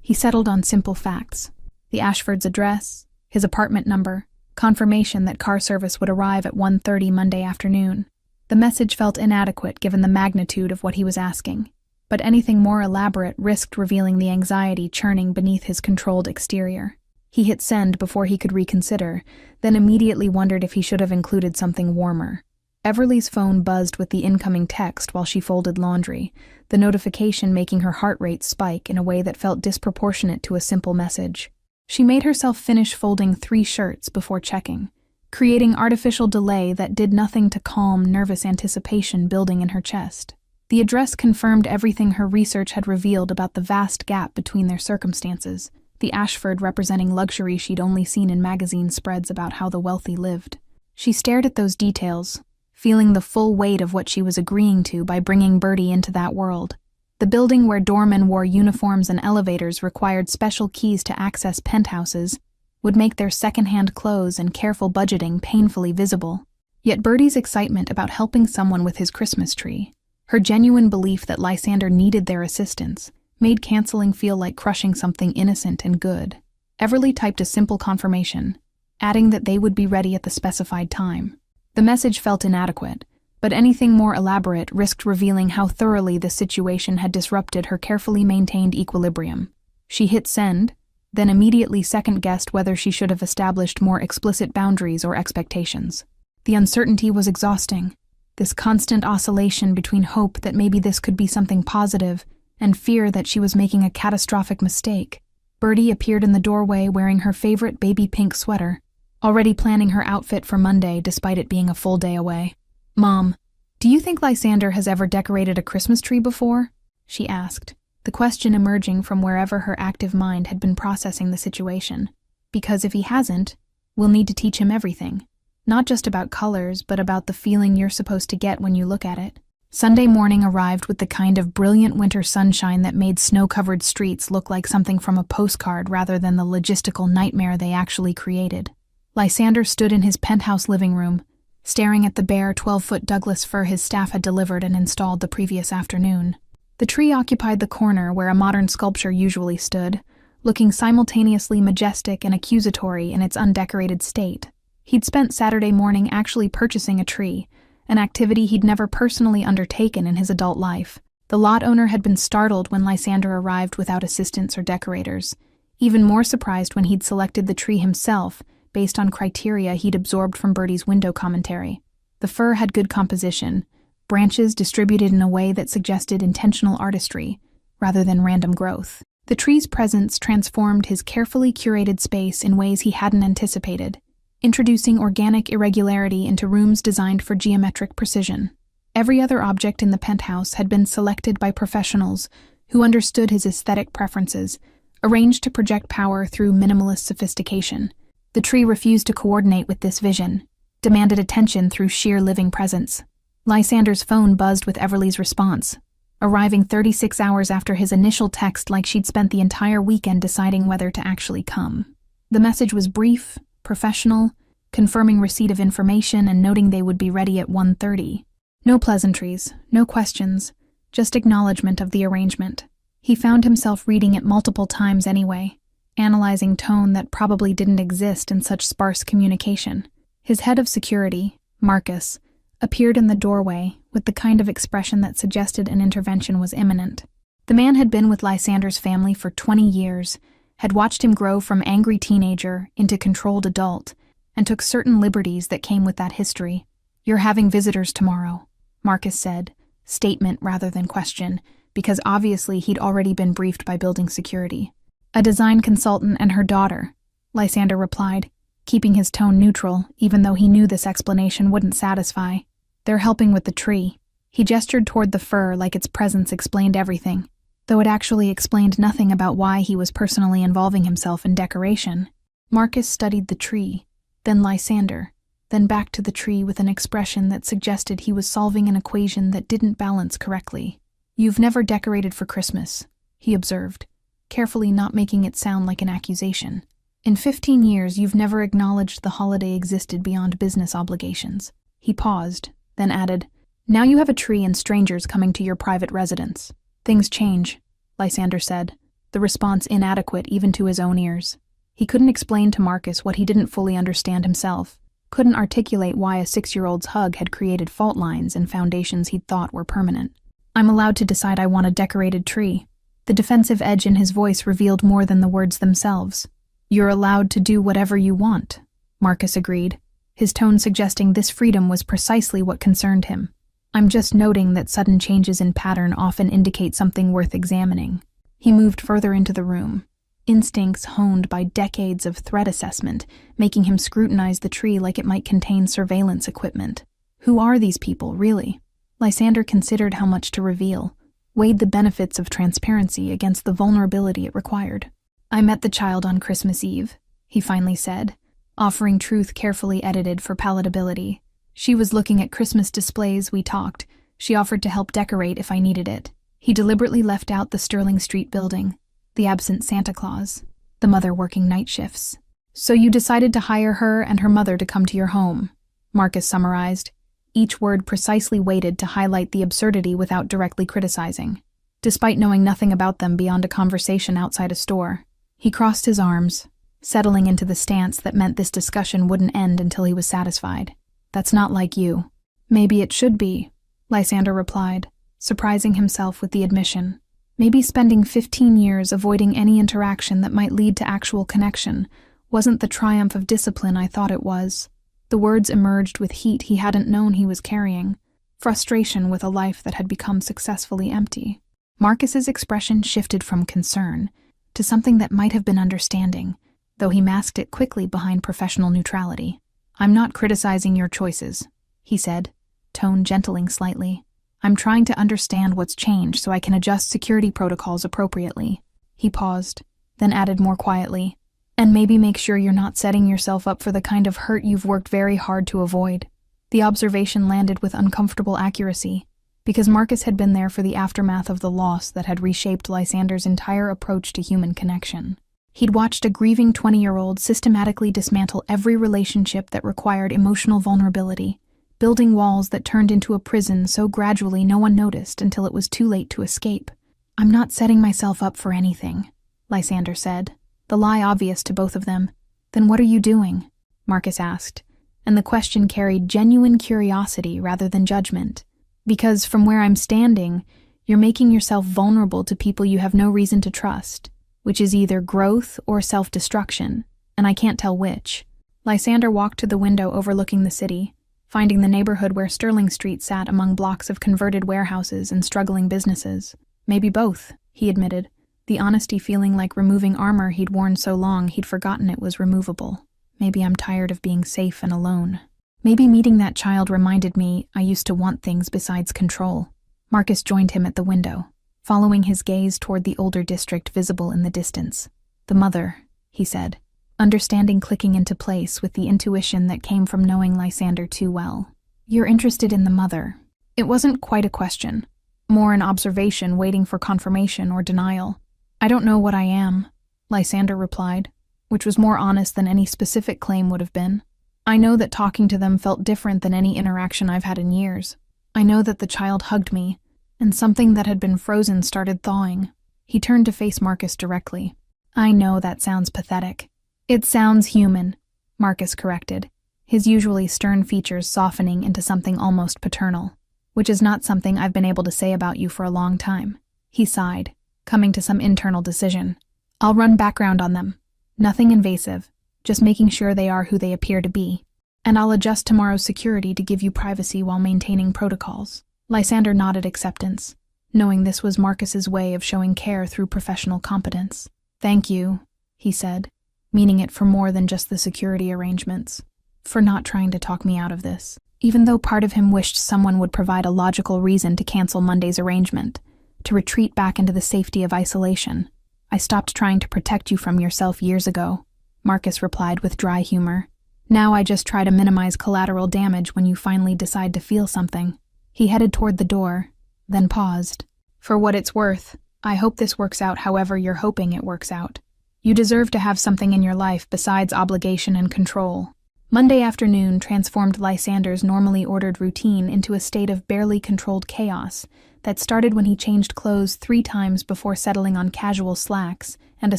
He settled on simple facts: the Ashford's address, his apartment number, confirmation that car service would arrive at 1:30 Monday afternoon. The message felt inadequate given the magnitude of what he was asking. but anything more elaborate risked revealing the anxiety churning beneath his controlled exterior. He hit send before he could reconsider, then immediately wondered if he should have included something warmer. Everly's phone buzzed with the incoming text while she folded laundry, the notification making her heart rate spike in a way that felt disproportionate to a simple message. She made herself finish folding 3 shirts before checking, creating artificial delay that did nothing to calm nervous anticipation building in her chest. The address confirmed everything her research had revealed about the vast gap between their circumstances, the Ashford representing luxury she'd only seen in magazine spreads about how the wealthy lived. She stared at those details, feeling the full weight of what she was agreeing to by bringing Bertie into that world. The building where doormen wore uniforms and elevators required special keys to access penthouses would make their second-hand clothes and careful budgeting painfully visible. Yet Bertie's excitement about helping someone with his Christmas tree, her genuine belief that Lysander needed their assistance, made canceling feel like crushing something innocent and good. Everly typed a simple confirmation, adding that they would be ready at the specified time. The message felt inadequate, but anything more elaborate risked revealing how thoroughly the situation had disrupted her carefully maintained equilibrium. She hit send, then immediately second-guessed whether she should have established more explicit boundaries or expectations. The uncertainty was exhausting, this constant oscillation between hope that maybe this could be something positive and fear that she was making a catastrophic mistake. Bertie appeared in the doorway wearing her favorite baby pink sweater, already planning her outfit for Monday despite it being a full day away. "Mom, do you think Lysander has ever decorated a Christmas tree before?" she asked, the question emerging from wherever her active mind had been processing the situation. "Because if he hasn't, we'll need to teach him everything. Not just about colors, but about the feeling you're supposed to get when you look at it." Sunday morning arrived with the kind of brilliant winter sunshine that made snow-covered streets look like something from a postcard rather than the logistical nightmare they actually created. Lysander stood in his penthouse living room, staring at the bare 12-foot Douglas fir his staff had delivered and installed the previous afternoon. The tree occupied the corner where a modern sculpture usually stood, looking simultaneously majestic and accusatory in its undecorated state. He'd spent Saturday morning actually purchasing a tree, an activity he'd never personally undertaken in his adult life. The lot owner had been startled when Lysander arrived without assistants or decorators, even more surprised when he'd selected the tree himself, based on criteria he'd absorbed from Bertie's window commentary. The fir had good composition, branches distributed in a way that suggested intentional artistry, rather than random growth. The tree's presence transformed his carefully curated space in ways he hadn't anticipated, introducing organic irregularity into rooms designed for geometric precision. Every other object in the penthouse had been selected by professionals who understood his aesthetic preferences, arranged to project power through minimalist sophistication. The tree refused to coordinate with this vision, demanded attention through sheer living presence. Lysander's phone buzzed with Everly's response, arriving 36 hours after his initial text like she'd spent the entire weekend deciding whether to actually come. The message was brief, professional, confirming receipt of information and noting they would be ready at 1:30. No pleasantries, no questions, just acknowledgement of the arrangement. He found himself reading it multiple times anyway, analyzing tone that probably didn't exist in such sparse communication. His head of security, Marcus, appeared in the doorway with the kind of expression that suggested an intervention was imminent. The man had been with Lysander's family for 20 years, had watched him grow from angry teenager into controlled adult, and took certain liberties that came with that history. "You're having visitors tomorrow," Marcus said, statement rather than question, because obviously he'd already been briefed by building security. "A design consultant and her daughter," Lysander replied, keeping his tone neutral, even though he knew this explanation wouldn't satisfy. "They're helping with the tree." He gestured toward the fir like its presence explained everything, though it actually explained nothing about why he was personally involving himself in decoration. Marcus studied the tree, then Lysander, then back to the tree with an expression that suggested he was solving an equation that didn't balance correctly. "You've never decorated for Christmas," he observed, carefully not making it sound like an accusation. "In 15 years, you've never acknowledged the holiday existed beyond business obligations." He paused, then added, "Now you have a tree and strangers coming to your private residence." "Things change," Lysander said, the response inadequate even to his own ears. He couldn't explain to Marcus what he didn't fully understand himself, couldn't articulate why a 6-year-old's hug had created fault lines and foundations he'd thought were permanent. I'm allowed to decide I want a decorated tree. The defensive edge in his voice revealed more than the words themselves. You're allowed to do whatever you want, Marcus agreed, his tone suggesting this freedom was precisely what concerned him. I'm just noting that sudden changes in pattern often indicate something worth examining. He moved further into the room, instincts honed by decades of threat assessment, making him scrutinize the tree like it might contain surveillance equipment. Who are these people, really? Lysander considered how much to reveal, weighed the benefits of transparency against the vulnerability it required. I met the child on Christmas Eve, he finally said, offering truth carefully edited for palatability. She was looking at Christmas displays. We talked. She offered to help decorate if I needed it. He deliberately left out the Sterling Street building, the absent Santa Claus, the mother working night shifts. So you decided to hire her and her mother to come to your home, Marcus summarized, each word precisely weighted to highlight the absurdity without directly criticizing. Despite knowing nothing about them beyond a conversation outside a store, he crossed his arms, settling into the stance that meant this discussion wouldn't end until he was satisfied. That's not like you. Maybe it should be, Lysander replied, surprising himself with the admission. Maybe spending 15 years avoiding any interaction that might lead to actual connection wasn't the triumph of discipline I thought it was. The words emerged with heat he hadn't known he was carrying, frustration with a life that had become successfully empty. Marcus's expression shifted from concern to something that might have been understanding, though he masked it quickly behind professional neutrality. I'm not criticizing your choices, he said, tone gentling slightly. I'm trying to understand what's changed so I can adjust security protocols appropriately. He paused, then added more quietly, and maybe make sure you're not setting yourself up for the kind of hurt you've worked very hard to avoid. The observation landed with uncomfortable accuracy, because Marcus had been there for the aftermath of the loss that had reshaped Lysander's entire approach to human connection. He'd watched a grieving 20-year-old systematically dismantle every relationship that required emotional vulnerability, building walls that turned into a prison so gradually no one noticed until it was too late to escape. I'm not setting myself up for anything, Lysander said, the lie obvious to both of them. Then what are you doing? Marcus asked, and the question carried genuine curiosity rather than judgment. Because from where I'm standing, you're making yourself vulnerable to people you have no reason to trust, which is either growth or self-destruction, and I can't tell which. Lysander walked to the window overlooking the city, finding the neighborhood where Sterling Street sat among blocks of converted warehouses and struggling businesses. Maybe both, he admitted, the honesty feeling like removing armor he'd worn so long he'd forgotten it was removable. Maybe I'm tired of being safe and alone. Maybe meeting that child reminded me I used to want things besides control. Marcus joined him at the window, following his gaze toward the older district visible in the distance. The mother, he said, understanding clicking into place with the intuition that came from knowing Lysander too well. You're interested in the mother. It wasn't quite a question, more an observation waiting for confirmation or denial. I don't know what I am, Lysander replied, which was more honest than any specific claim would have been. I know that talking to them felt different than any interaction I've had in years. I know that the child hugged me, and something that had been frozen started thawing. He turned to face Marcus directly. I know that sounds pathetic. It sounds human, Marcus corrected, his usually stern features softening into something almost paternal, which is not something I've been able to say about you for a long time. He sighed, coming to some internal decision. I'll run background on them. Nothing invasive, just making sure they are who they appear to be. And I'll adjust tomorrow's security to give you privacy while maintaining protocols. Lysander nodded acceptance, knowing this was Marcus's way of showing care through professional competence. Thank you, he said, meaning it for more than just the security arrangements, for not trying to talk me out of this, even though part of him wished someone would provide a logical reason to cancel Monday's arrangement, to retreat back into the safety of isolation. I stopped trying to protect you from yourself years ago, Marcus replied with dry humor. Now I just try to minimize collateral damage when you finally decide to feel something. He headed toward the door, then paused. For what it's worth, I hope this works out however you're hoping it works out. You deserve to have something in your life besides obligation and control. Monday afternoon transformed Lysander's normally ordered routine into a state of barely controlled chaos that started when he changed clothes 3 times before settling on casual slacks and a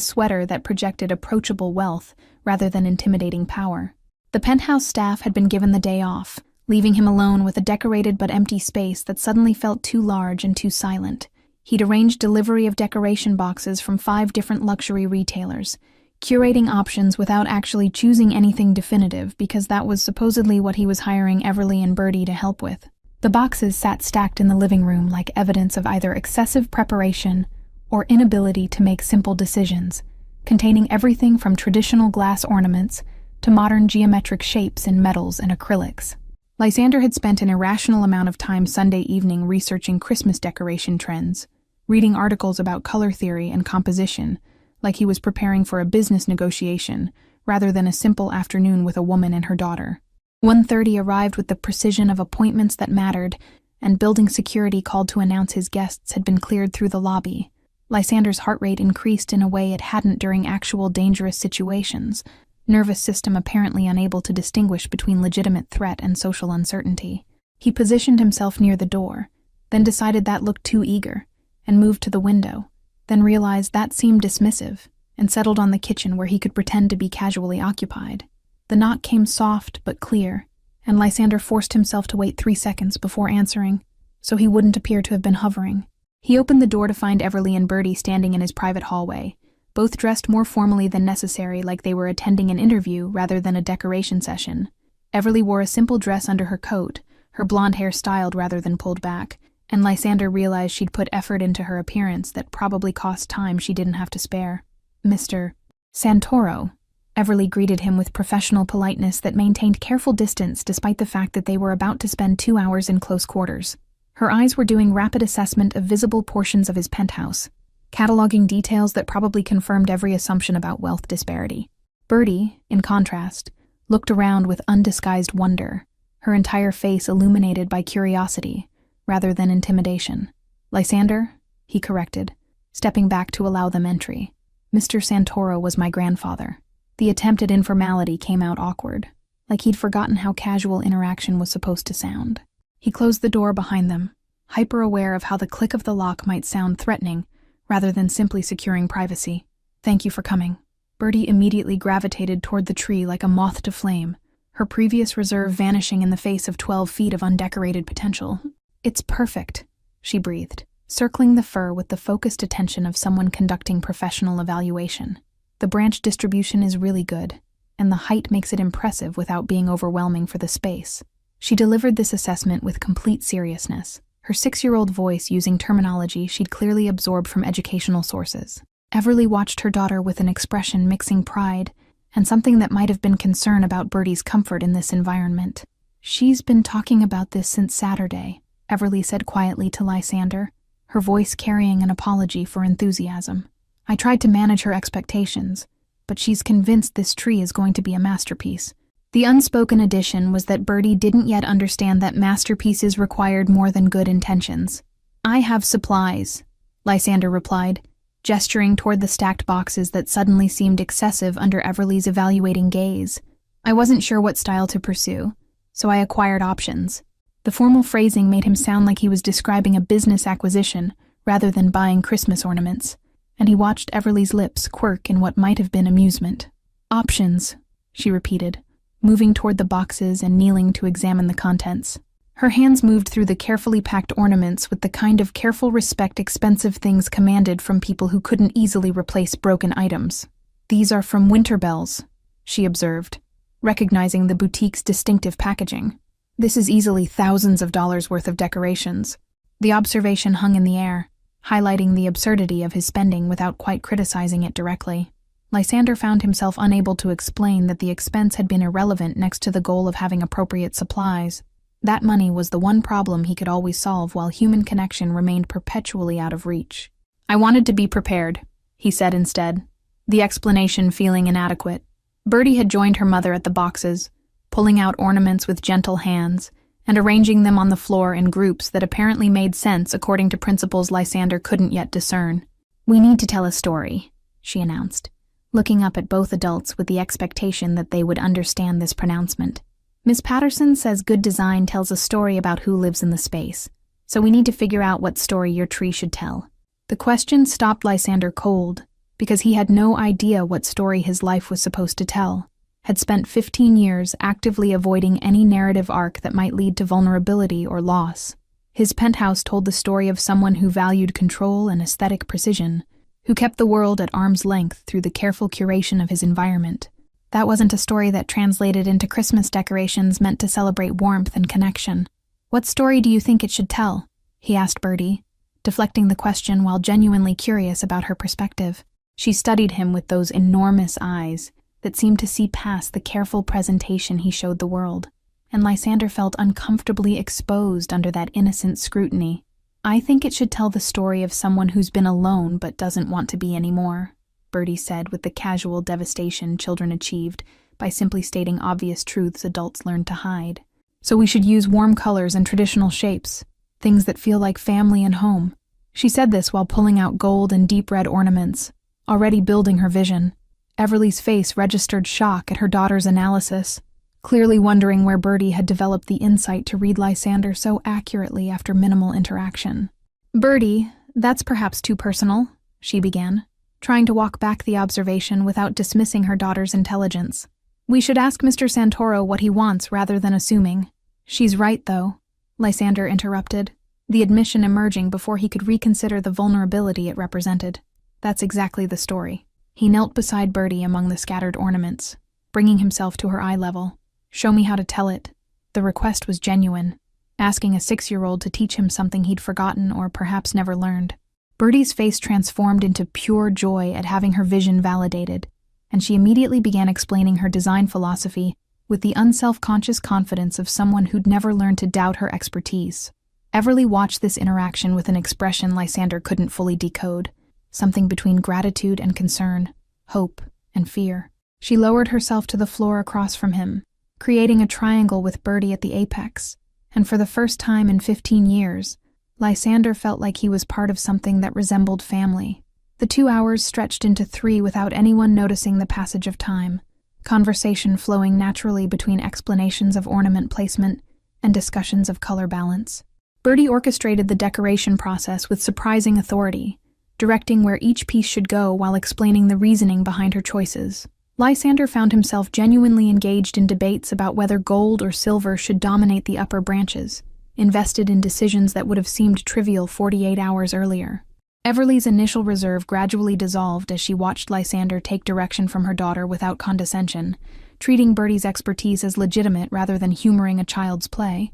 sweater that projected approachable wealth rather than intimidating power. The penthouse staff had been given the day off, leaving him alone with a decorated but empty space that suddenly felt too large and too silent. He'd arranged delivery of decoration boxes from 5 different luxury retailers, curating options without actually choosing anything definitive because that was supposedly what he was hiring Everly and Bertie to help with. The boxes sat stacked in the living room like evidence of either excessive preparation or inability to make simple decisions, containing everything from traditional glass ornaments to modern geometric shapes in metals and acrylics. Lysander had spent an irrational amount of time Sunday evening researching Christmas decoration trends, reading articles about color theory and composition, like he was preparing for a business negotiation, rather than a simple afternoon with a woman and her daughter. 1:30 arrived with the precision of appointments that mattered, and building security called to announce his guests had been cleared through the lobby. Lysander's heart rate increased in a way it hadn't during actual dangerous situations, nervous system apparently unable to distinguish between legitimate threat and social uncertainty. He positioned himself near the door, then decided that looked too eager, and moved to the window, then realized that seemed dismissive, and settled on the kitchen where he could pretend to be casually occupied. The knock came soft but clear, and Lysander forced himself to wait 3 seconds before answering, so he wouldn't appear to have been hovering. He opened the door to find Everly and Bertie standing in his private hallway, both dressed more formally than necessary, like they were attending an interview rather than a decoration session. Everly wore a simple dress under her coat, her blonde hair styled rather than pulled back, and Lysander realized she'd put effort into her appearance that probably cost time she didn't have to spare. "Mr. Santoro," Everly greeted him with professional politeness that maintained careful distance despite the fact that they were about to spend 2 hours in close quarters. Her eyes were doing rapid assessment of visible portions of his penthouse, cataloging details that probably confirmed every assumption about wealth disparity. Bertie, in contrast, looked around with undisguised wonder, her entire face illuminated by curiosity rather than intimidation. "Lysander," he corrected, stepping back to allow them entry. "Mr. Santoro was my grandfather." The attempt at informality came out awkward, like he'd forgotten how casual interaction was supposed to sound. He closed the door behind them, hyper-aware of how the click of the lock might sound threatening, rather than simply securing privacy. "Thank you for coming." Bertie immediately gravitated toward the tree like a moth to flame, her previous reserve vanishing in the face of 12 feet of undecorated potential. "It's perfect," she breathed, circling the fir with the focused attention of someone conducting professional evaluation. "The branch distribution is really good, and the height makes it impressive without being overwhelming for the space." She delivered this assessment with complete seriousness, her 6-year-old voice using terminology she'd clearly absorbed from educational sources. Everly watched her daughter with an expression mixing pride and something that might have been concern about Bertie's comfort in this environment. "She's been talking about this since Saturday," Everly said quietly to Lysander, her voice carrying an apology for enthusiasm. "I tried to manage her expectations, but she's convinced this tree is going to be a masterpiece." The unspoken addition was that Bertie didn't yet understand that masterpieces required more than good intentions. "I have supplies," Lysander replied, gesturing toward the stacked boxes that suddenly seemed excessive under Everly's evaluating gaze. "I wasn't sure what style to pursue, so I acquired options." The formal phrasing made him sound like he was describing a business acquisition rather than buying Christmas ornaments, and he watched Everly's lips quirk in what might have been amusement. "Options," she repeated, moving toward the boxes and kneeling to examine the contents. Her hands moved through the carefully packed ornaments with the kind of careful respect expensive things commanded from people who couldn't easily replace broken items. "These are from Winterbells," she observed, recognizing the boutique's distinctive packaging. "This is easily thousands of dollars worth of decorations." The observation hung in the air, highlighting the absurdity of his spending without quite criticizing it directly. Lysander found himself unable to explain that the expense had been irrelevant next to the goal of having appropriate supplies. That money was the one problem he could always solve while human connection remained perpetually out of reach. "I wanted to be prepared," he said instead, the explanation feeling inadequate. Bertie had joined her mother at the boxes, pulling out ornaments with gentle hands and arranging them on the floor in groups that apparently made sense according to principles Lysander couldn't yet discern. "We need to tell a story," she announced, looking up at both adults with the expectation that they would understand this pronouncement. "Miss Patterson says good design tells a story about who lives in the space, so we need to figure out what story your tree should tell." The question stopped Lysander cold, because he had no idea what story his life was supposed to tell. had spent 15 years actively avoiding any narrative arc that might lead to vulnerability or loss. His penthouse told the story of someone who valued control and aesthetic precision, who kept the world at arm's length through the careful curation of his environment. That wasn't a story that translated into Christmas decorations meant to celebrate warmth and connection. "What story do you think it should tell?" he asked Bertie, deflecting the question while genuinely curious about her perspective. She studied him with those enormous eyes that seemed to see past the careful presentation he showed the world, and Lysander felt uncomfortably exposed under that innocent scrutiny. "I think it should tell the story of someone who's been alone but doesn't want to be anymore," Bertie said with the casual devastation children achieved by simply stating obvious truths adults learned to hide. "So we should use warm colors and traditional shapes, things that feel like family and home." She said this while pulling out gold and deep red ornaments, already building her vision. Everly's face registered shock at her daughter's analysis, clearly wondering where Bertie had developed the insight to read Lysander so accurately after minimal interaction. "Bertie, that's perhaps too personal," she began, trying to walk back the observation without dismissing her daughter's intelligence. "We should ask Mr. Santoro what he wants rather than assuming." "She's right, though," Lysander interrupted, the admission emerging before he could reconsider the vulnerability it represented. "That's exactly the story." He knelt beside Bertie among the scattered ornaments, bringing himself to her eye level. "Show me how to tell it." The request was genuine, asking a 6-year-old to teach him something he'd forgotten or perhaps never learned. Bertie's face transformed into pure joy at having her vision validated, and she immediately began explaining her design philosophy with the unself-conscious confidence of someone who'd never learned to doubt her expertise. Everly watched this interaction with an expression Lysander couldn't fully decode, something between gratitude and concern, hope and fear. She lowered herself to the floor across from him, creating a triangle with Bertie at the apex, and for the first time in 15 years, Lysander felt like he was part of something that resembled family. The 2 hours stretched into 3 without anyone noticing the passage of time, conversation flowing naturally between explanations of ornament placement and discussions of color balance. Bertie orchestrated the decoration process with surprising authority, directing where each piece should go while explaining the reasoning behind her choices. Lysander found himself genuinely engaged in debates about whether gold or silver should dominate the upper branches, invested in decisions that would have seemed trivial 48 hours earlier. Everly's initial reserve gradually dissolved as she watched Lysander take direction from her daughter without condescension, treating Bertie's expertise as legitimate rather than humoring a child's play.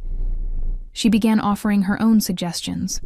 She began offering her own suggestions,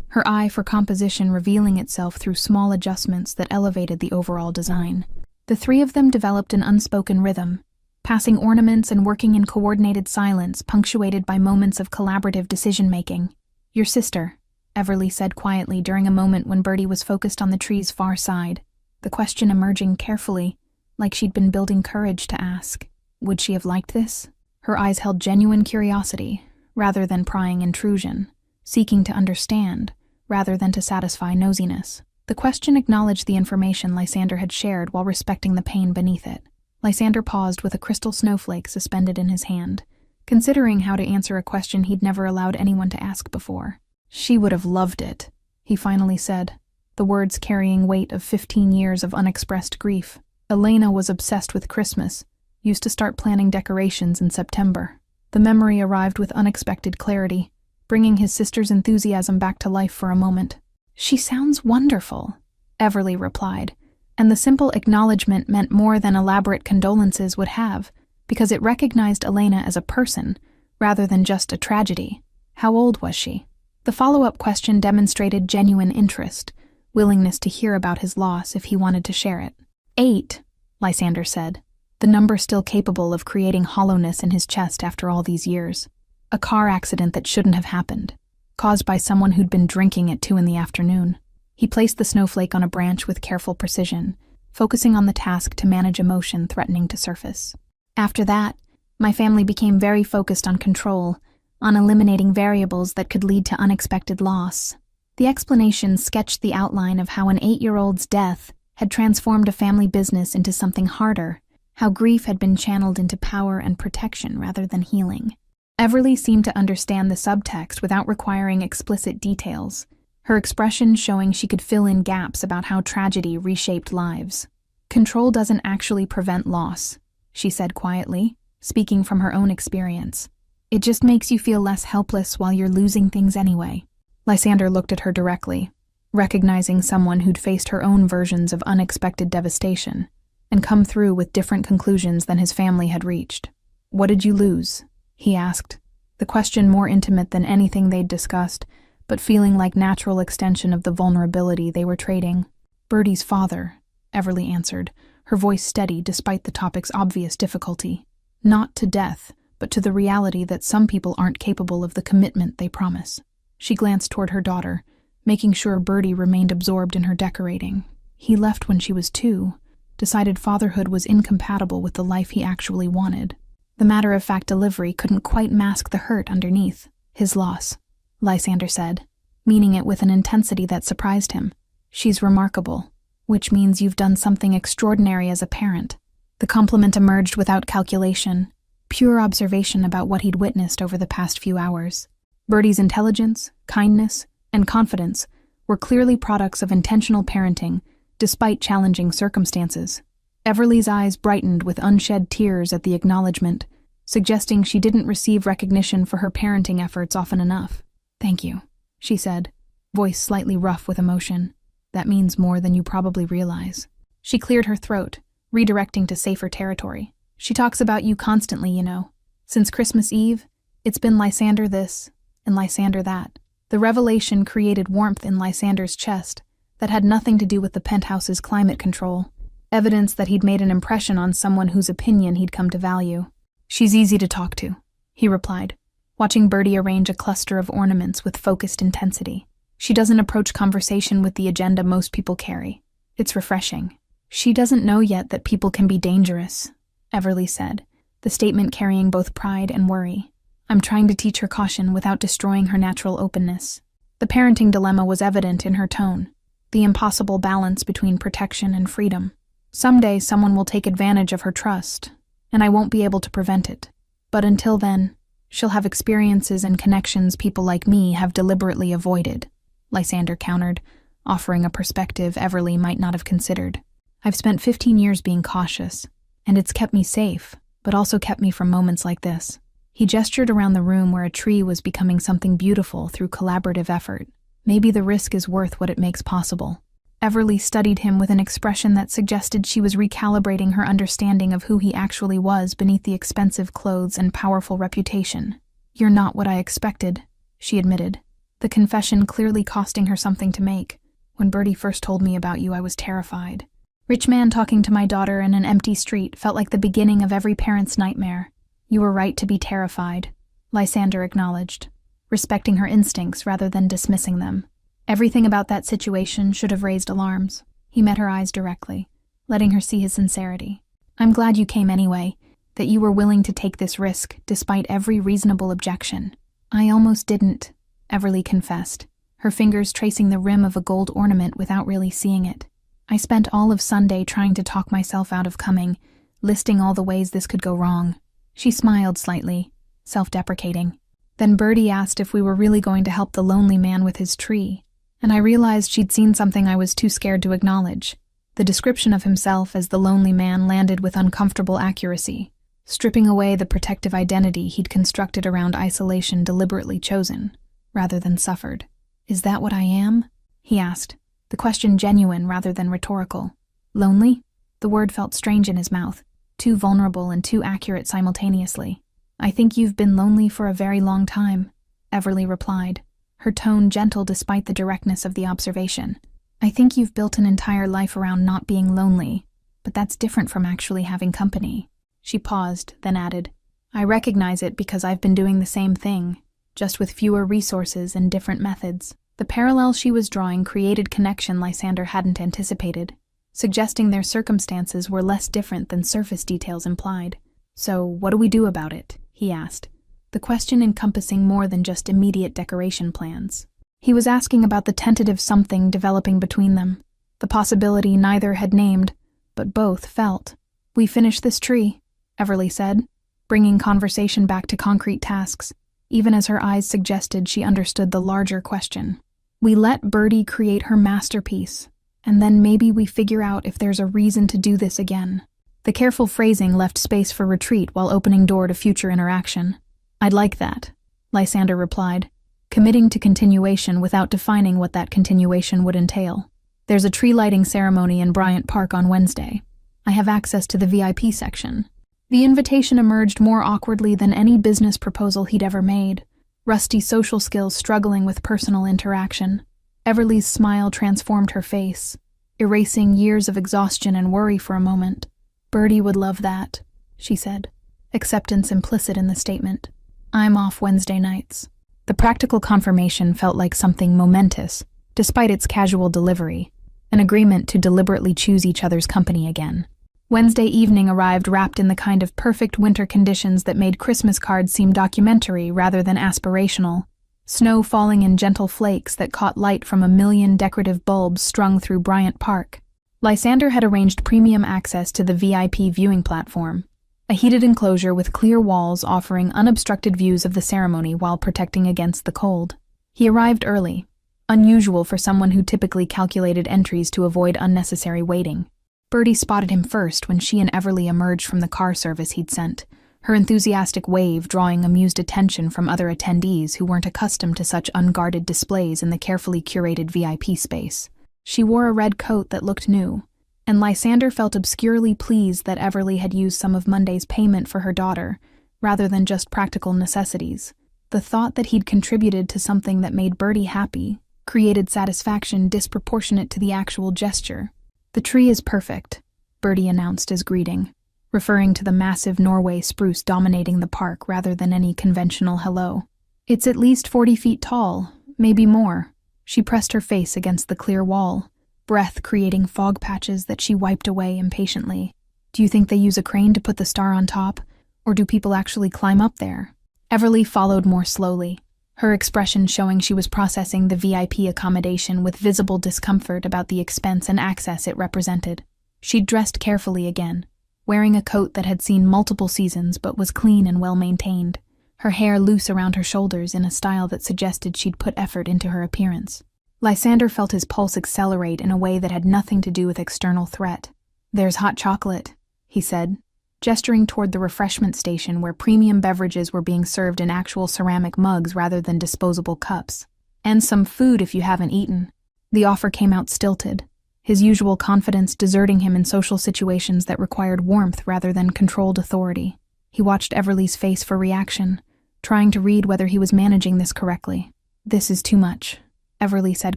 her eye for composition revealing itself through small adjustments that elevated the overall design. The 3 of them developed an unspoken rhythm, passing ornaments and working in coordinated silence punctuated by moments of collaborative decision-making. "Your sister," Everly said quietly during a moment when Bertie was focused on the tree's far side, the question emerging carefully, like she'd been building courage to ask. Would she have liked this? Her eyes held genuine curiosity, rather than prying intrusion, seeking to understand, rather than to satisfy nosiness. The question acknowledged the information Lysander had shared while respecting the pain beneath it. Lysander paused with a crystal snowflake suspended in his hand, considering how to answer a question he'd never allowed anyone to ask before. "She would have loved it," he finally said, the words carrying weight of 15 years of unexpressed grief. "Elena was obsessed with Christmas, used to start planning decorations in September." The memory arrived with unexpected clarity, bringing his sister's enthusiasm back to life for a moment. "She sounds wonderful," Everly replied, and the simple acknowledgement meant more than elaborate condolences would have, because it recognized Elena as a person, rather than just a tragedy. How old was she? The follow-up question demonstrated genuine interest, willingness to hear about his loss if he wanted to share it. 8, Lysander said, the number still capable of creating hollowness in his chest after all these years. A car accident that shouldn't have happened, caused by someone who'd been drinking at 2 in the afternoon. He placed the snowflake on a branch with careful precision, focusing on the task to manage emotion threatening to surface. After that, my family became very focused on control, on eliminating variables that could lead to unexpected loss. The explanation sketched the outline of how an 8-year-old's death had transformed a family business into something harder, how grief had been channeled into power and protection rather than healing. Everly seemed to understand the subtext without requiring explicit details, her expression showing she could fill in gaps about how tragedy reshaped lives. Control doesn't actually prevent loss, she said quietly, speaking from her own experience. "It just makes you feel less helpless while you're losing things anyway." Lysander looked at her directly, recognizing someone who'd faced her own versions of unexpected devastation and come through with different conclusions than his family had reached. "What did you lose?" he asked, the question more intimate than anything they'd discussed, but feeling like natural extension of the vulnerability they were trading. "Bertie's father," Everly answered, her voice steady despite the topic's obvious difficulty. "Not to death, but to the reality that some people aren't capable of the commitment they promise." She glanced toward her daughter, making sure Bertie remained absorbed in her decorating. "He left when she was 2, decided fatherhood was incompatible with the life he actually wanted." The matter-of-fact delivery couldn't quite mask the hurt underneath. "His loss," Lysander said, meaning it with an intensity that surprised him. "She's remarkable, which means you've done something extraordinary as a parent." The compliment emerged without calculation, pure observation about what he'd witnessed over the past few hours. Bertie's intelligence, kindness, and confidence were clearly products of intentional parenting, despite challenging circumstances. Everly's eyes brightened with unshed tears at the acknowledgement, suggesting she didn't receive recognition for her parenting efforts often enough. "Thank you," she said, voice slightly rough with emotion. "That means more than you probably realize." She cleared her throat, redirecting to safer territory. "She talks about you constantly, you know. Since Christmas Eve, it's been Lysander this and Lysander that." The revelation created warmth in Lysander's chest that had nothing to do with the penthouse's climate control, evidence that he'd made an impression on someone whose opinion he'd come to value. "She's easy to talk to," he replied, watching Bertie arrange a cluster of ornaments with focused intensity. "She doesn't approach conversation with the agenda most people carry. It's refreshing." "She doesn't know yet that people can be dangerous," Everly said, the statement carrying both pride and worry. "I'm trying to teach her caution without destroying her natural openness." The parenting dilemma was evident in her tone, the impossible balance between protection and freedom. "Someday someone will take advantage of her trust, and I won't be able to prevent it. But until then, she'll have experiences and connections people like me have deliberately avoided," Lysander countered, offering a perspective Everly might not have considered. "I've spent 15 years being cautious, and it's kept me safe, but also kept me from moments like this." He gestured around the room where a tree was becoming something beautiful through collaborative effort. "Maybe the risk is worth what it makes possible." Everly studied him with an expression that suggested she was recalibrating her understanding of who he actually was beneath the expensive clothes and powerful reputation. "You're not what I expected," she admitted, the confession clearly costing her something to make. "When Bertie first told me about you, I was terrified. Rich man talking to my daughter in an empty street felt like the beginning of every parent's nightmare." "You were right to be terrified," Lysander acknowledged, respecting her instincts rather than dismissing them. "Everything about that situation should have raised alarms." He met her eyes directly, letting her see his sincerity. "I'm glad you came anyway, that you were willing to take this risk despite every reasonable objection." "I almost didn't," Everly confessed, her fingers tracing the rim of a gold ornament without really seeing it. "I spent all of Sunday trying to talk myself out of coming, listing all the ways this could go wrong." She smiled slightly, self-deprecating. "Then Bertie asked if we were really going to help the lonely man with his tree, and I realized she'd seen something I was too scared to acknowledge." The description of himself as the lonely man landed with uncomfortable accuracy, stripping away the protective identity he'd constructed around isolation deliberately chosen, rather than suffered. "Is that what I am?" he asked, the question genuine rather than rhetorical. "Lonely?" The word felt strange in his mouth, too vulnerable and too accurate simultaneously. "I think you've been lonely for a very long time," Everly replied, her tone gentle despite the directness of the observation. "I think you've built an entire life around not being lonely, but that's different from actually having company." She paused, then added, "I recognize it because I've been doing the same thing, just with fewer resources and different methods." The parallel she was drawing created connection Lysander hadn't anticipated, suggesting their circumstances were less different than surface details implied. "So, what do we do about it?" he asked, the question encompassing more than just immediate decoration plans. He was asking about the tentative something developing between them, the possibility neither had named, but both felt. "We finish this tree," Everly said, bringing conversation back to concrete tasks, even as her eyes suggested she understood the larger question. "We let Bertie create her masterpiece, and then maybe we figure out if there's a reason to do this again." The careful phrasing left space for retreat while opening door to future interaction. "I'd like that," Lysander replied, committing to continuation without defining what that continuation would entail. "There's a tree lighting ceremony in Bryant Park on Wednesday. I have access to the VIP section." The invitation emerged more awkwardly than any business proposal he'd ever made, rusty social skills struggling with personal interaction. Everly's smile transformed her face, erasing years of exhaustion and worry for a moment. "Birdie would love that," she said, acceptance implicit in the statement. "I'm off Wednesday nights." The practical confirmation felt like something momentous, despite its casual delivery, an agreement to deliberately choose each other's company again. Wednesday evening arrived wrapped in the kind of perfect winter conditions that made Christmas cards seem documentary rather than aspirational. Snow falling in gentle flakes that caught light from a million decorative bulbs strung through Bryant Park. Lysander had arranged premium access to the VIP viewing platform, a heated enclosure with clear walls offering unobstructed views of the ceremony while protecting against the cold. He arrived early, unusual for someone who typically calculated entries to avoid unnecessary waiting. Birdie spotted him first when she and Everly emerged from the car service he'd sent, her enthusiastic wave drawing amused attention from other attendees who weren't accustomed to such unguarded displays in the carefully curated VIP space. She wore a red coat that looked new, and Lysander felt obscurely pleased that Everly had used some of Monday's payment for her daughter, rather than just practical necessities. The thought that he'd contributed to something that made Birdie happy created satisfaction disproportionate to the actual gesture. "The tree is perfect," Birdie announced as greeting, referring to the massive Norway spruce dominating the park rather than any conventional hello. "It's at least 40 feet tall, maybe more." She pressed her face against the clear wall, breath creating fog patches that she wiped away impatiently. "Do you think they use a crane to put the star on top, or do people actually climb up there?" Everly followed more slowly, her expression showing she was processing the VIP accommodation with visible discomfort about the expense and access it represented. She'd dressed carefully again, wearing a coat that had seen multiple seasons but was clean and well-maintained, her hair loose around her shoulders in a style that suggested she'd put effort into her appearance. Lysander felt his pulse accelerate in a way that had nothing to do with external threat. "There's hot chocolate," he said, gesturing toward the refreshment station where premium beverages were being served in actual ceramic mugs rather than disposable cups. "And some food if you haven't eaten." The offer came out stilted, his usual confidence deserting him in social situations that required warmth rather than controlled authority. He watched Everly's face for reaction, trying to read whether he was managing this correctly. "This is too much," Everly said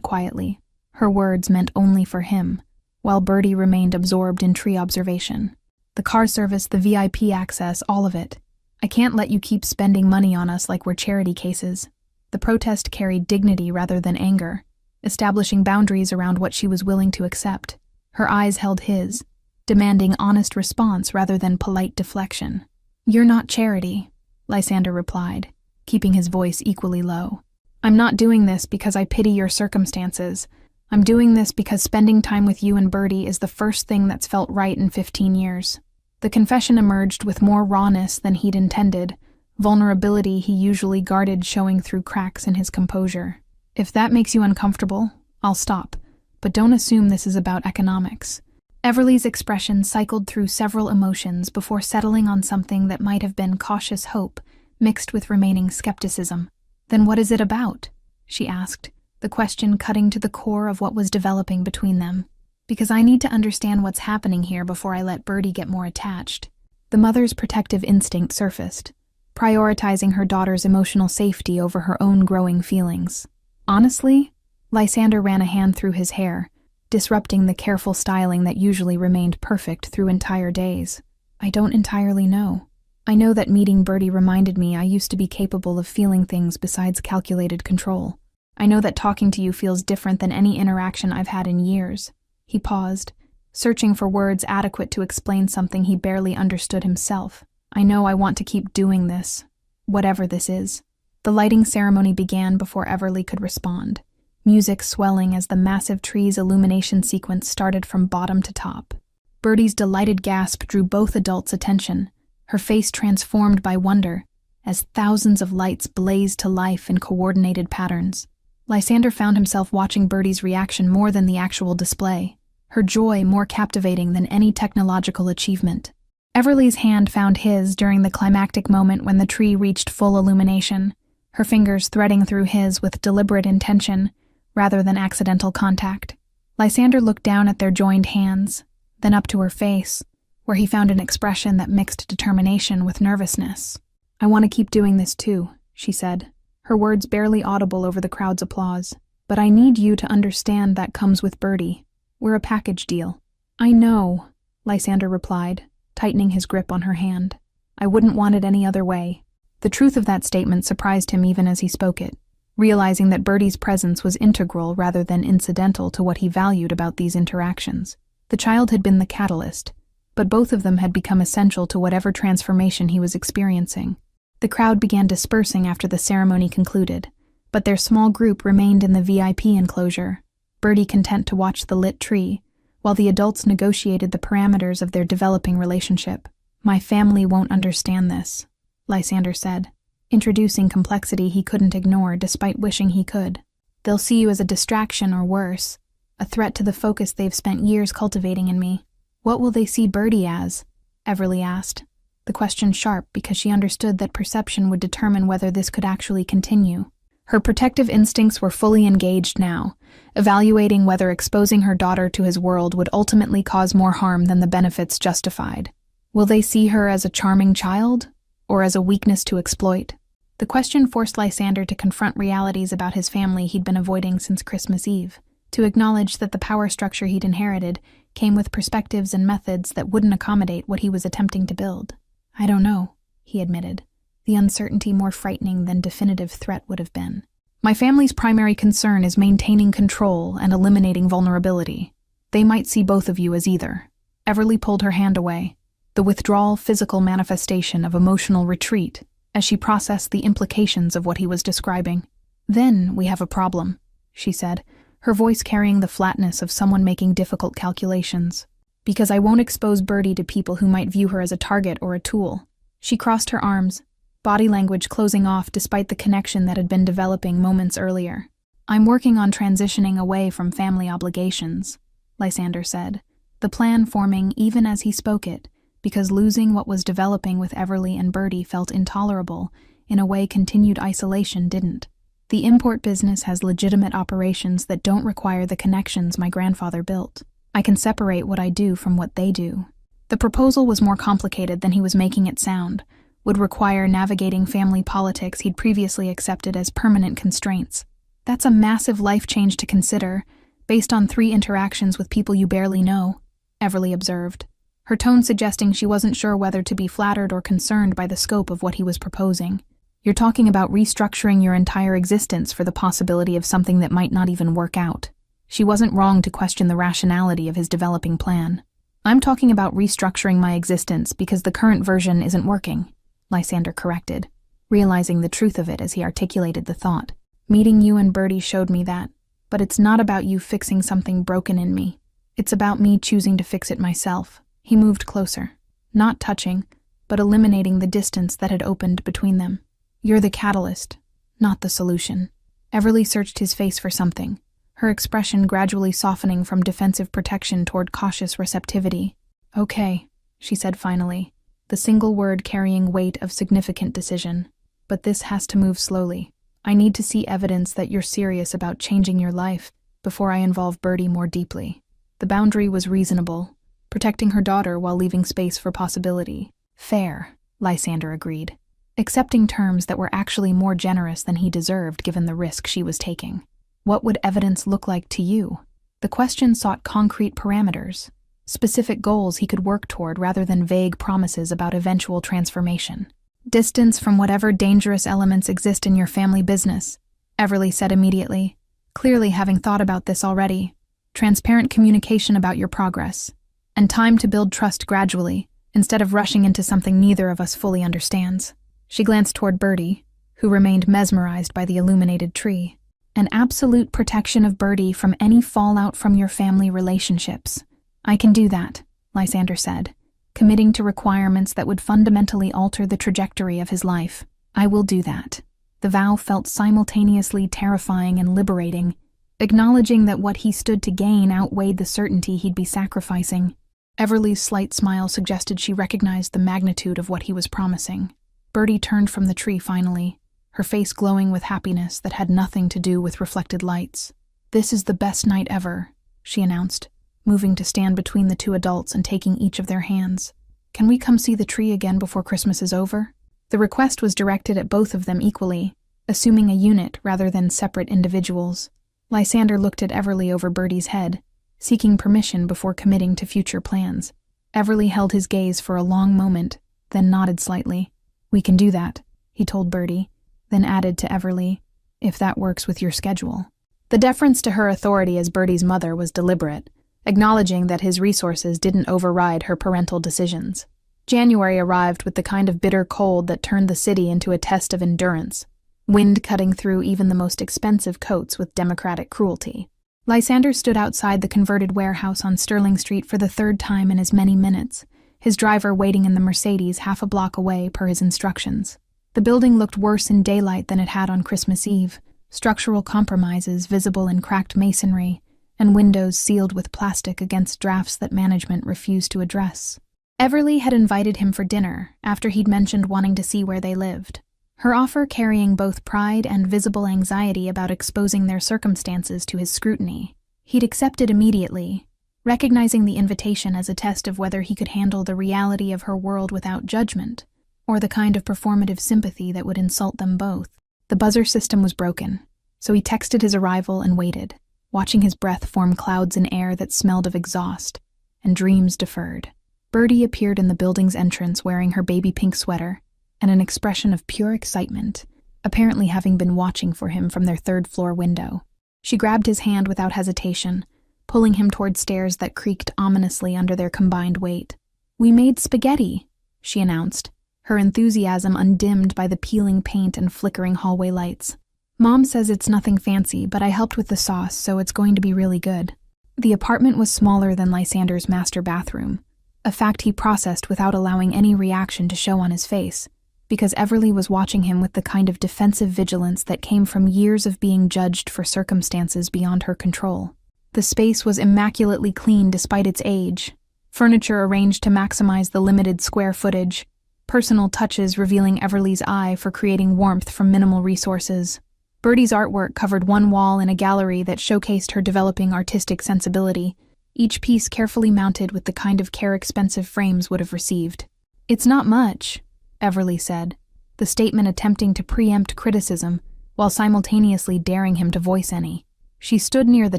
quietly. Her words meant only for him, while Birdie remained absorbed in tree observation. "The car service, the VIP access, all of it. I can't let you keep spending money on us like we're charity cases." The protest carried dignity rather than anger, establishing boundaries around what she was willing to accept. Her eyes held his, demanding honest response rather than polite deflection. "You're not charity," Lysander replied, keeping his voice equally low. "I'm not doing this because I pity your circumstances. I'm doing this because spending time with you and Birdie is the first thing that's felt right in 15 years. The confession emerged with more rawness than he'd intended, vulnerability he usually guarded showing through cracks in his composure. "If that makes you uncomfortable, I'll stop, but don't assume this is about economics." Everly's expression cycled through several emotions before settling on something that might have been cautious hope, mixed with remaining skepticism. "Then what is it about?" she asked, the question cutting to the core of what was developing between them. "Because I need to understand what's happening here before I let Birdie get more attached." The mother's protective instinct surfaced, prioritizing her daughter's emotional safety over her own growing feelings. "Honestly?" Lysander ran a hand through his hair, disrupting the careful styling that usually remained perfect through entire days. "I don't entirely know. I know that meeting Birdie reminded me I used to be capable of feeling things besides calculated control. I know that talking to you feels different than any interaction I've had in years." He paused, searching for words adequate to explain something he barely understood himself. "I know I want to keep doing this, whatever this is." The lighting ceremony began before Everly could respond, music swelling as the massive tree's illumination sequence started from bottom to top. Birdie's delighted gasp drew both adults' attention, her face transformed by wonder, as thousands of lights blazed to life in coordinated patterns. Lysander found himself watching Birdie's reaction more than the actual display, her joy more captivating than any technological achievement. Everly's hand found his during the climactic moment when the tree reached full illumination, her fingers threading through his with deliberate intention, rather than accidental contact. Lysander looked down at their joined hands, then up to her face, where he found an expression that mixed determination with nervousness. "I want to keep doing this too," she said, her words barely audible over the crowd's applause. "But I need you to understand that comes with Birdie. We're a package deal." "I know," Lysander replied, tightening his grip on her hand. "I wouldn't want it any other way." The truth of that statement surprised him even as he spoke it, realizing that Birdie's presence was integral rather than incidental to what he valued about these interactions. The child had been the catalyst, but both of them had become essential to whatever transformation he was experiencing. The crowd began dispersing after the ceremony concluded, but their small group remained in the VIP enclosure, Birdie content to watch the lit tree, while the adults negotiated the parameters of their developing relationship. "My family won't understand this," Lysander said, introducing complexity he couldn't ignore despite wishing he could. "They'll see you as a distraction or worse, a threat to the focus they've spent years cultivating in me." "What will they see Birdie as?" Everly asked, the question sharp because she understood that perception would determine whether this could actually continue. Her protective instincts were fully engaged now, evaluating whether exposing her daughter to his world would ultimately cause more harm than the benefits justified. Will they see her as a charming child, or as a weakness to exploit? The question forced Lysander to confront realities about his family he'd been avoiding since Christmas Eve, to acknowledge that the power structure he'd inherited came with perspectives and methods that wouldn't accommodate what he was attempting to build. "I don't know," he admitted, the uncertainty more frightening than definitive threat would have been. "My family's primary concern is maintaining control and eliminating vulnerability. They might see both of you as either." Everly pulled her hand away, the withdrawal physical manifestation of emotional retreat, as she processed the implications of what he was describing. "Then we have a problem," she said, her voice carrying the flatness of someone making difficult calculations. "Because I won't expose Birdie to people who might view her as a target or a tool." She crossed her arms, body language closing off despite the connection that had been developing moments earlier. "I'm working on transitioning away from family obligations," Lysander said, the plan forming even as he spoke it, because losing what was developing with Everly and Birdie felt intolerable in a way continued isolation didn't. "The import business has legitimate operations that don't require the connections my grandfather built. I can separate what I do from what they do." The proposal was more complicated than he was making it sound, would require navigating family politics he'd previously accepted as permanent constraints. "That's a massive life change to consider, based on 3 interactions with people you barely know," Everly observed, her tone suggesting she wasn't sure whether to be flattered or concerned by the scope of what he was proposing. "You're talking about restructuring your entire existence for the possibility of something that might not even work out." She wasn't wrong to question the rationality of his developing plan. "I'm talking about restructuring my existence because the current version isn't working," Lysander corrected, realizing the truth of it as he articulated the thought. "Meeting you and Birdie showed me that, but it's not about you fixing something broken in me. It's about me choosing to fix it myself." He moved closer, not touching, but eliminating the distance that had opened between them. "You're the catalyst, not the solution." Everly searched his face for something, her expression gradually softening from defensive protection toward cautious receptivity. "Okay," she said finally, the single word carrying weight of significant decision. "But this has to move slowly. I need to see evidence that you're serious about changing your life before I involve Birdie more deeply." The boundary was reasonable, protecting her daughter while leaving space for possibility. "Fair," Lysander agreed, accepting terms that were actually more generous than he deserved given the risk she was taking. "What would evidence look like to you?" The question sought concrete parameters, specific goals he could work toward rather than vague promises about eventual transformation. "Distance from whatever dangerous elements exist in your family business," Everly said immediately, clearly having thought about this already. "Transparent communication about your progress, and time to build trust gradually, instead of rushing into something neither of us fully understands." She glanced toward Birdie, who remained mesmerized by the illuminated tree. "An absolute protection of Birdie from any fallout from your family relationships." "I can do that," Lysander said, committing to requirements that would fundamentally alter the trajectory of his life. "I will do that." The vow felt simultaneously terrifying and liberating, acknowledging that what he stood to gain outweighed the certainty he'd be sacrificing. Everly's slight smile suggested she recognized the magnitude of what he was promising. Bertie turned from the tree finally, her face glowing with happiness that had nothing to do with reflected lights. "This is the best night ever," she announced, moving to stand between the two adults and taking each of their hands. "Can we come see the tree again before Christmas is over?" The request was directed at both of them equally, assuming a unit rather than separate individuals. Lysander looked at Everly over Bertie's head, seeking permission before committing to future plans. Everly held his gaze for a long moment, then nodded slightly. "We can do that," he told Bertie, then added to Everly, "if that works with your schedule." The deference to her authority as Bertie's mother was deliberate, acknowledging that his resources didn't override her parental decisions. January arrived with the kind of bitter cold that turned the city into a test of endurance, wind cutting through even the most expensive coats with democratic cruelty. Lysander stood outside the converted warehouse on Sterling Street for the third time in as many minutes, his driver waiting in the Mercedes half a block away per his instructions. The building looked worse in daylight than it had on Christmas Eve, structural compromises visible in cracked masonry, and windows sealed with plastic against drafts that management refused to address. Everly had invited him for dinner after he'd mentioned wanting to see where they lived, her offer carrying both pride and visible anxiety about exposing their circumstances to his scrutiny. He'd accepted immediately, recognizing the invitation as a test of whether he could handle the reality of her world without judgment, or the kind of performative sympathy that would insult them both. The buzzer system was broken, so he texted his arrival and waited, watching his breath form clouds in air that smelled of exhaust, and dreams deferred. Bertie appeared in the building's entrance wearing her baby pink sweater, and an expression of pure excitement, apparently having been watching for him from their third-floor window. She grabbed his hand without hesitation, pulling him toward stairs that creaked ominously under their combined weight. "We made spaghetti," she announced, her enthusiasm undimmed by the peeling paint and flickering hallway lights. "Mom says it's nothing fancy, but I helped with the sauce, so it's going to be really good." The apartment was smaller than Lysander's master bathroom, a fact he processed without allowing any reaction to show on his face, because Everly was watching him with the kind of defensive vigilance that came from years of being judged for circumstances beyond her control. The space was immaculately clean despite its age, furniture arranged to maximize the limited square footage, personal touches revealing Everly's eye for creating warmth from minimal resources. Bertie's artwork covered one wall in a gallery that showcased her developing artistic sensibility, each piece carefully mounted with the kind of care expensive frames would have received. "It's not much," Everly said, the statement attempting to preempt criticism while simultaneously daring him to voice any. She stood near the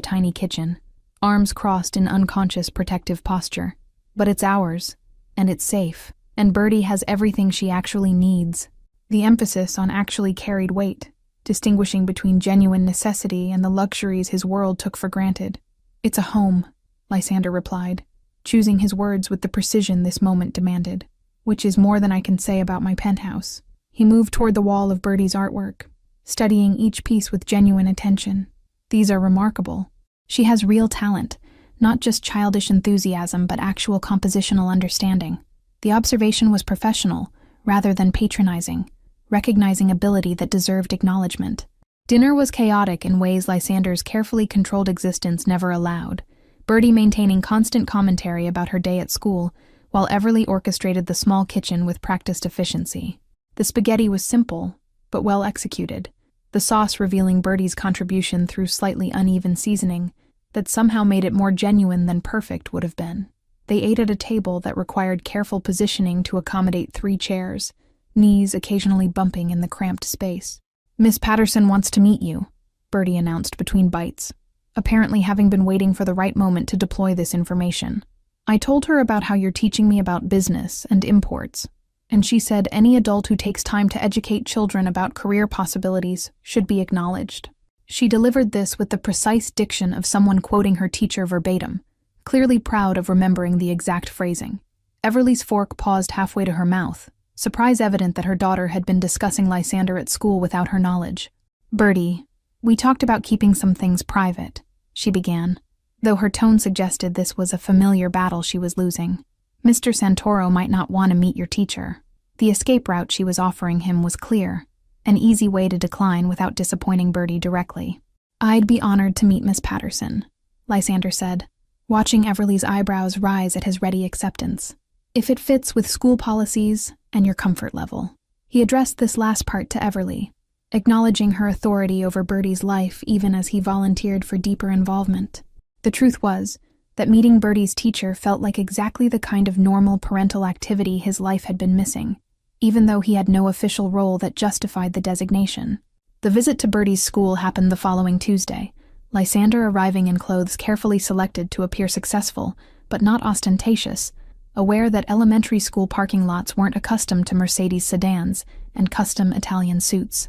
tiny kitchen, arms crossed in unconscious protective posture. "But it's ours, and it's safe, and Bertie has everything she actually needs." The emphasis on actually carried weight, distinguishing between genuine necessity and the luxuries his world took for granted. "It's a home," Lysander replied, choosing his words with the precision this moment demanded. "Which is more than I can say about my penthouse." He moved toward the wall of Bertie's artwork, studying each piece with genuine attention. "These are remarkable. She has real talent, not just childish enthusiasm but actual compositional understanding." The observation was professional, rather than patronizing, recognizing ability that deserved acknowledgement. Dinner was chaotic in ways Lysander's carefully controlled existence never allowed, Bertie maintaining constant commentary about her day at school, while Everly orchestrated the small kitchen with practiced efficiency. The spaghetti was simple, but well executed, the sauce revealing Bertie's contribution through slightly uneven seasoning that somehow made it more genuine than perfect would have been. They ate at a table that required careful positioning to accommodate 3 chairs, knees occasionally bumping in the cramped space. "Miss Patterson wants to meet you," Bertie announced between bites, apparently having been waiting for the right moment to deploy this information. "I told her about how you're teaching me about business and imports, and she said any adult who takes time to educate children about career possibilities should be acknowledged." She delivered this with the precise diction of someone quoting her teacher verbatim, clearly proud of remembering the exact phrasing. Everly's fork paused halfway to her mouth, surprise evident that her daughter had been discussing Lysander at school without her knowledge. "Bertie, we talked about keeping some things private," she began, though her tone suggested this was a familiar battle she was losing. "Mr. Santoro might not want to meet your teacher." The escape route she was offering him was clear, an easy way to decline without disappointing Bertie directly. "I'd be honored to meet Miss Patterson," Lysander said, watching Everly's eyebrows rise at his ready acceptance. If it fits with school policies and your comfort level. He addressed this last part to Everly, acknowledging her authority over Birdie's life even as he volunteered for deeper involvement. The truth was that meeting Birdie's teacher felt like exactly the kind of normal parental activity his life had been missing, even though he had no official role that justified the designation. The visit to Birdie's school happened the following Tuesday, Lysander arriving in clothes carefully selected to appear successful, but not ostentatious, aware that elementary school parking lots weren't accustomed to Mercedes sedans and custom Italian suits.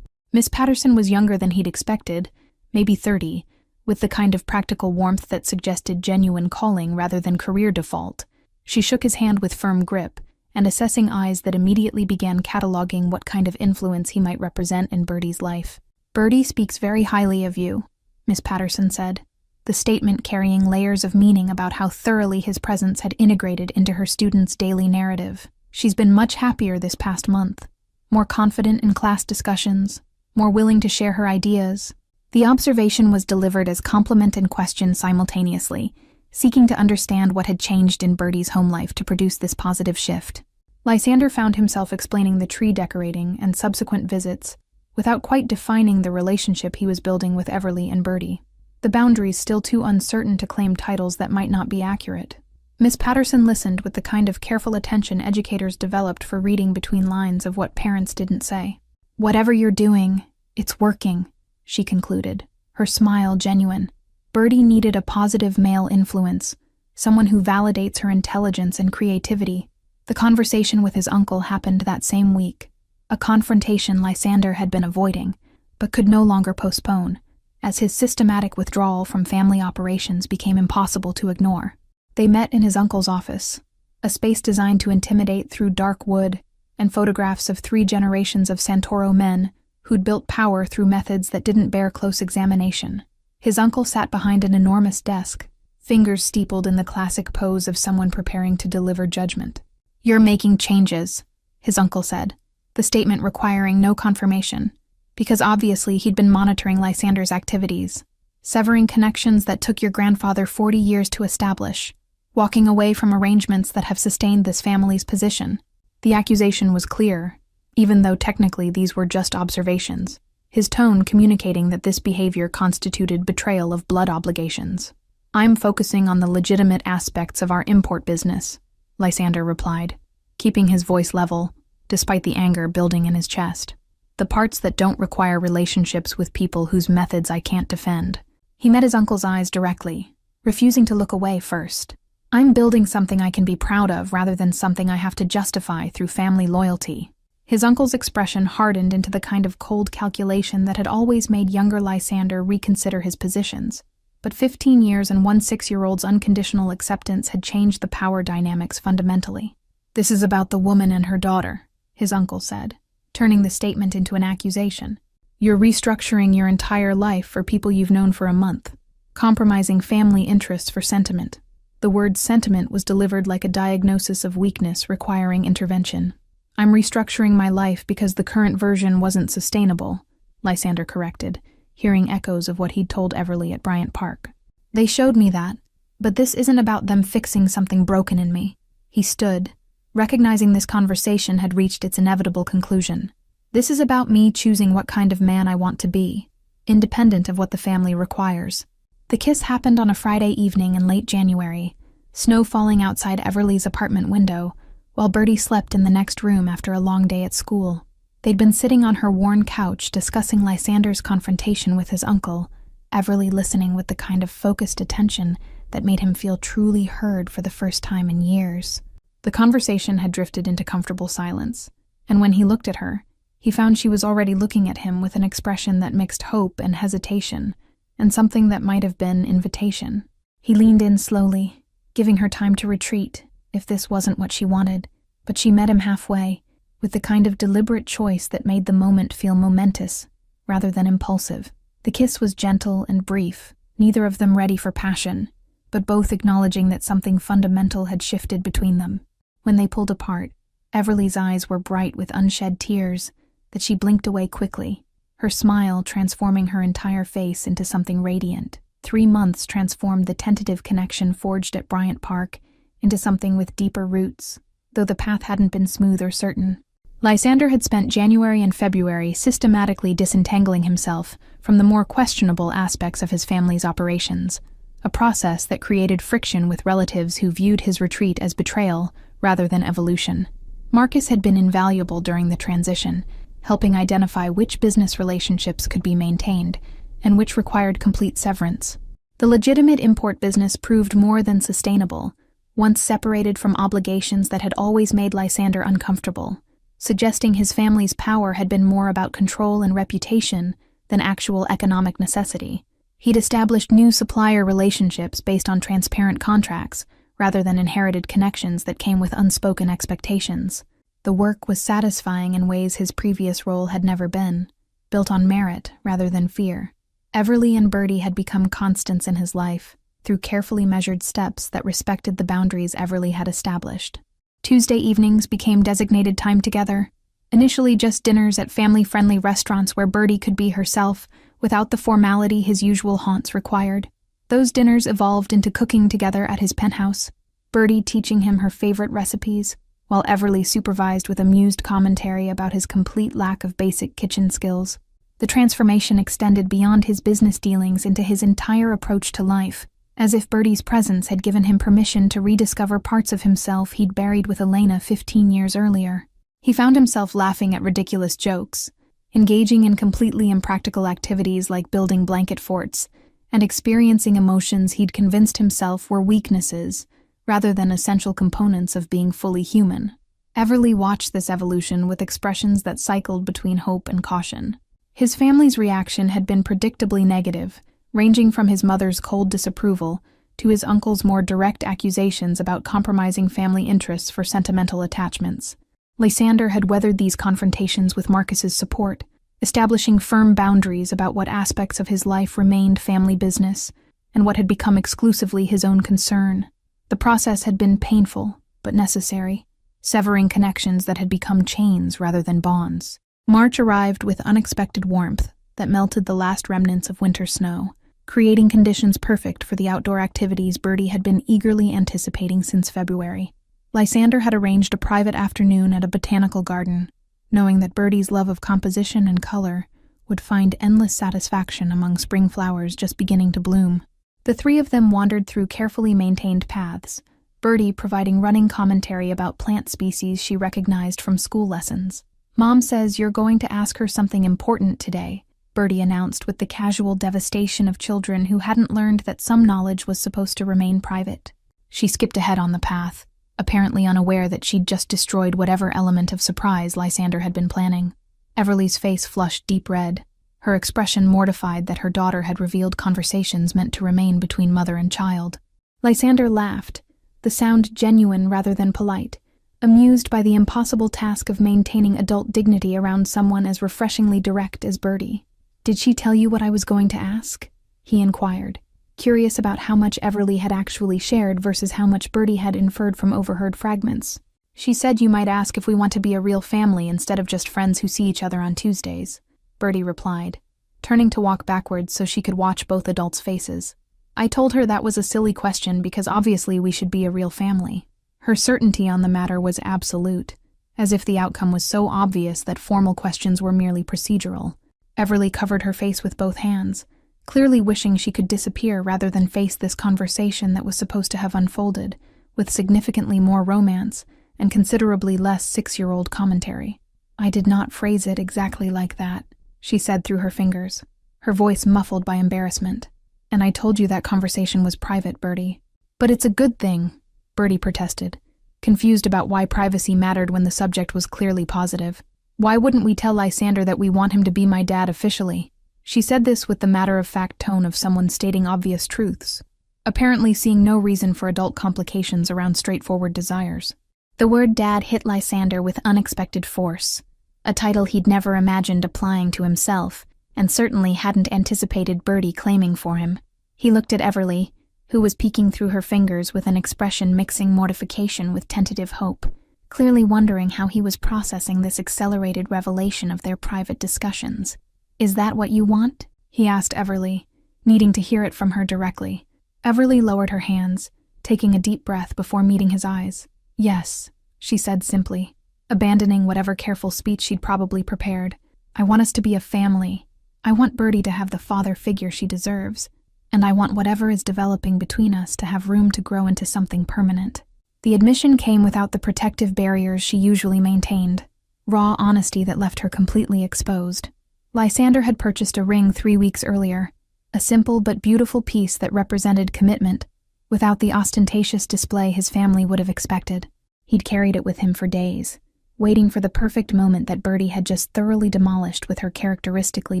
Miss Patterson was younger than he'd expected, maybe 30, with the kind of practical warmth that suggested genuine calling rather than career default. She shook his hand with firm grip, and assessing eyes that immediately began cataloging what kind of influence he might represent in Birdie's life. "Birdie speaks very highly of you," Miss Patterson said, the statement carrying layers of meaning about how thoroughly his presence had integrated into her students' daily narrative. "She's been much happier this past month, more confident in class discussions, more willing to share her ideas." The observation was delivered as compliment and question simultaneously, seeking to understand what had changed in Birdie's home life to produce this positive shift. Lysander found himself explaining the tree decorating and subsequent visits without quite defining the relationship he was building with Everly and Birdie, the boundaries still too uncertain to claim titles that might not be accurate. Miss Patterson listened with the kind of careful attention educators developed for reading between lines of what parents didn't say. "Whatever you're doing, it's working," she concluded, her smile genuine. Birdie needed a positive male influence, someone who validates her intelligence and creativity. The conversation with his uncle happened that same week, a confrontation Lysander had been avoiding, but could no longer postpone, as his systematic withdrawal from family operations became impossible to ignore. They met in his uncle's office, a space designed to intimidate through dark wood and photographs of 3 generations of Santoro men who'd built power through methods that didn't bear close examination. His uncle sat behind an enormous desk, fingers steepled in the classic pose of someone preparing to deliver judgment. "You're making changes," his uncle said, the statement requiring no confirmation, because obviously he'd been monitoring Lysander's activities, severing connections that took your grandfather 40 years to establish, walking away from arrangements that have sustained this family's position. The accusation was clear, even though technically these were just observations, his tone communicating that this behavior constituted betrayal of blood obligations. "I'm focusing on the legitimate aspects of our import business," Lysander replied, keeping his voice level, despite the anger building in his chest. "The parts that don't require relationships with people whose methods I can't defend." He met his uncle's eyes directly, refusing to look away first. "I'm building something I can be proud of rather than something I have to justify through family loyalty." His uncle's expression hardened into the kind of cold calculation that had always made younger Lysander reconsider his positions. But 15 years and one 6-year-old's unconditional acceptance had changed the power dynamics fundamentally. "This is about the woman and her daughter," his uncle said, turning the statement into an accusation. "You're restructuring your entire life for people you've known for a month, compromising family interests for sentiment." The word sentiment was delivered like a diagnosis of weakness requiring intervention. "I'm restructuring my life because the current version wasn't sustainable," Lysander corrected, hearing echoes of what he'd told Everly at Bryant Park. "They showed me that, but this isn't about them fixing something broken in me." He stood, recognizing this conversation had reached its inevitable conclusion. "This is about me choosing what kind of man I want to be, independent of what the family requires." The kiss happened on a Friday evening in late January, snow falling outside Everly's apartment window, while Birdie slept in the next room after a long day at school. They'd been sitting on her worn couch discussing Lysander's confrontation with his uncle, Everly listening with the kind of focused attention that made him feel truly heard for the first time in years. The conversation had drifted into comfortable silence, and when he looked at her, he found she was already looking at him with an expression that mixed hope and hesitation, and something that might have been invitation. He leaned in slowly, giving her time to retreat, if this wasn't what she wanted, but she met him halfway, with the kind of deliberate choice that made the moment feel momentous, rather than impulsive. The kiss was gentle and brief, neither of them ready for passion, but both acknowledging that something fundamental had shifted between them. When they pulled apart, Everly's eyes were bright with unshed tears that she blinked away quickly, her smile transforming her entire face into something radiant. 3 months transformed the tentative connection forged at Bryant Park into something with deeper roots, though the path hadn't been smooth or certain. Lysander had spent January and February systematically disentangling himself from the more questionable aspects of his family's operations, a process that created friction with relatives who viewed his retreat as betrayal rather than evolution. Marcus had been invaluable during the transition, helping identify which business relationships could be maintained and which required complete severance. The legitimate import business proved more than sustainable, once separated from obligations that had always made Lysander uncomfortable, suggesting his family's power had been more about control and reputation than actual economic necessity. He'd established new supplier relationships based on transparent contracts, rather than inherited connections that came with unspoken expectations. The work was satisfying in ways his previous role had never been, built on merit rather than fear. Everly and Bertie had become constants in his life, through carefully measured steps that respected the boundaries Everly had established. Tuesday evenings became designated time together, initially just dinners at family-friendly restaurants where Bertie could be herself without the formality his usual haunts required. Those dinners evolved into cooking together at his penthouse, Bertie teaching him her favorite recipes, while Everly supervised with amused commentary about his complete lack of basic kitchen skills. The transformation extended beyond his business dealings into his entire approach to life, as if Bertie's presence had given him permission to rediscover parts of himself he'd buried with Elena 15 years earlier. He found himself laughing at ridiculous jokes, engaging in completely impractical activities like building blanket forts, and experiencing emotions he'd convinced himself were weaknesses rather than essential components of being fully human. Everly watched this evolution with expressions that cycled between hope and caution. His family's reaction had been predictably negative, ranging from his mother's cold disapproval to his uncle's more direct accusations about compromising family interests for sentimental attachments. Lysander had weathered these confrontations with Marcus's support, establishing firm boundaries about what aspects of his life remained family business and what had become exclusively his own concern. The process had been painful, but necessary, severing connections that had become chains rather than bonds. March arrived with unexpected warmth that melted the last remnants of winter snow, creating conditions perfect for the outdoor activities Bertie had been eagerly anticipating since February. Lysander had arranged a private afternoon at a botanical garden, knowing that Bertie's love of composition and color would find endless satisfaction among spring flowers just beginning to bloom. The three of them wandered through carefully maintained paths, Bertie providing running commentary about plant species she recognized from school lessons. "Mom says you're going to ask her something important today," Bertie announced with the casual devastation of children who hadn't learned that some knowledge was supposed to remain private. She skipped ahead on the path, apparently unaware that she'd just destroyed whatever element of surprise Lysander had been planning. Everly's face flushed deep red, her expression mortified that her daughter had revealed conversations meant to remain between mother and child. Lysander laughed, the sound genuine rather than polite, amused by the impossible task of maintaining adult dignity around someone as refreshingly direct as Bertie. "Did she tell you what I was going to ask?" he inquired, curious about how much Everly had actually shared versus how much Bertie had inferred from overheard fragments. "She said you might ask if we want to be a real family instead of just friends who see each other on Tuesdays," Bertie replied, turning to walk backwards so she could watch both adults' faces. "I told her that was a silly question because obviously we should be a real family." Her certainty on the matter was absolute, as if the outcome was so obvious that formal questions were merely procedural. Everly covered her face with both hands, clearly wishing she could disappear rather than face this conversation that was supposed to have unfolded, with significantly more romance and considerably less 6-year-old commentary. "I did not phrase it exactly like that," she said through her fingers, her voice muffled by embarrassment. "And I told you that conversation was private, Bertie." "But it's a good thing," Bertie protested, confused about why privacy mattered when the subject was clearly positive. "Why wouldn't we tell Lysander that we want him to be my dad officially?" She said this with the matter-of-fact tone of someone stating obvious truths, apparently seeing no reason for adult complications around straightforward desires. The word dad hit Lysander with unexpected force, a title he'd never imagined applying to himself, and certainly hadn't anticipated Bertie claiming for him. He looked at Everly, who was peeking through her fingers with an expression mixing mortification with tentative hope, clearly wondering how he was processing this accelerated revelation of their private discussions. "Is that what you want?" he asked Everly, needing to hear it from her directly. Everly lowered her hands, taking a deep breath before meeting his eyes. "Yes," she said simply, abandoning whatever careful speech she'd probably prepared. "I want us to be a family. I want Birdie to have the father figure she deserves, and I want whatever is developing between us to have room to grow into something permanent." The admission came without the protective barriers she usually maintained, raw honesty that left her completely exposed. Lysander had purchased a ring 3 weeks earlier, a simple but beautiful piece that represented commitment, without the ostentatious display his family would have expected. He'd carried it with him for days, waiting for the perfect moment that Birdie had just thoroughly demolished with her characteristically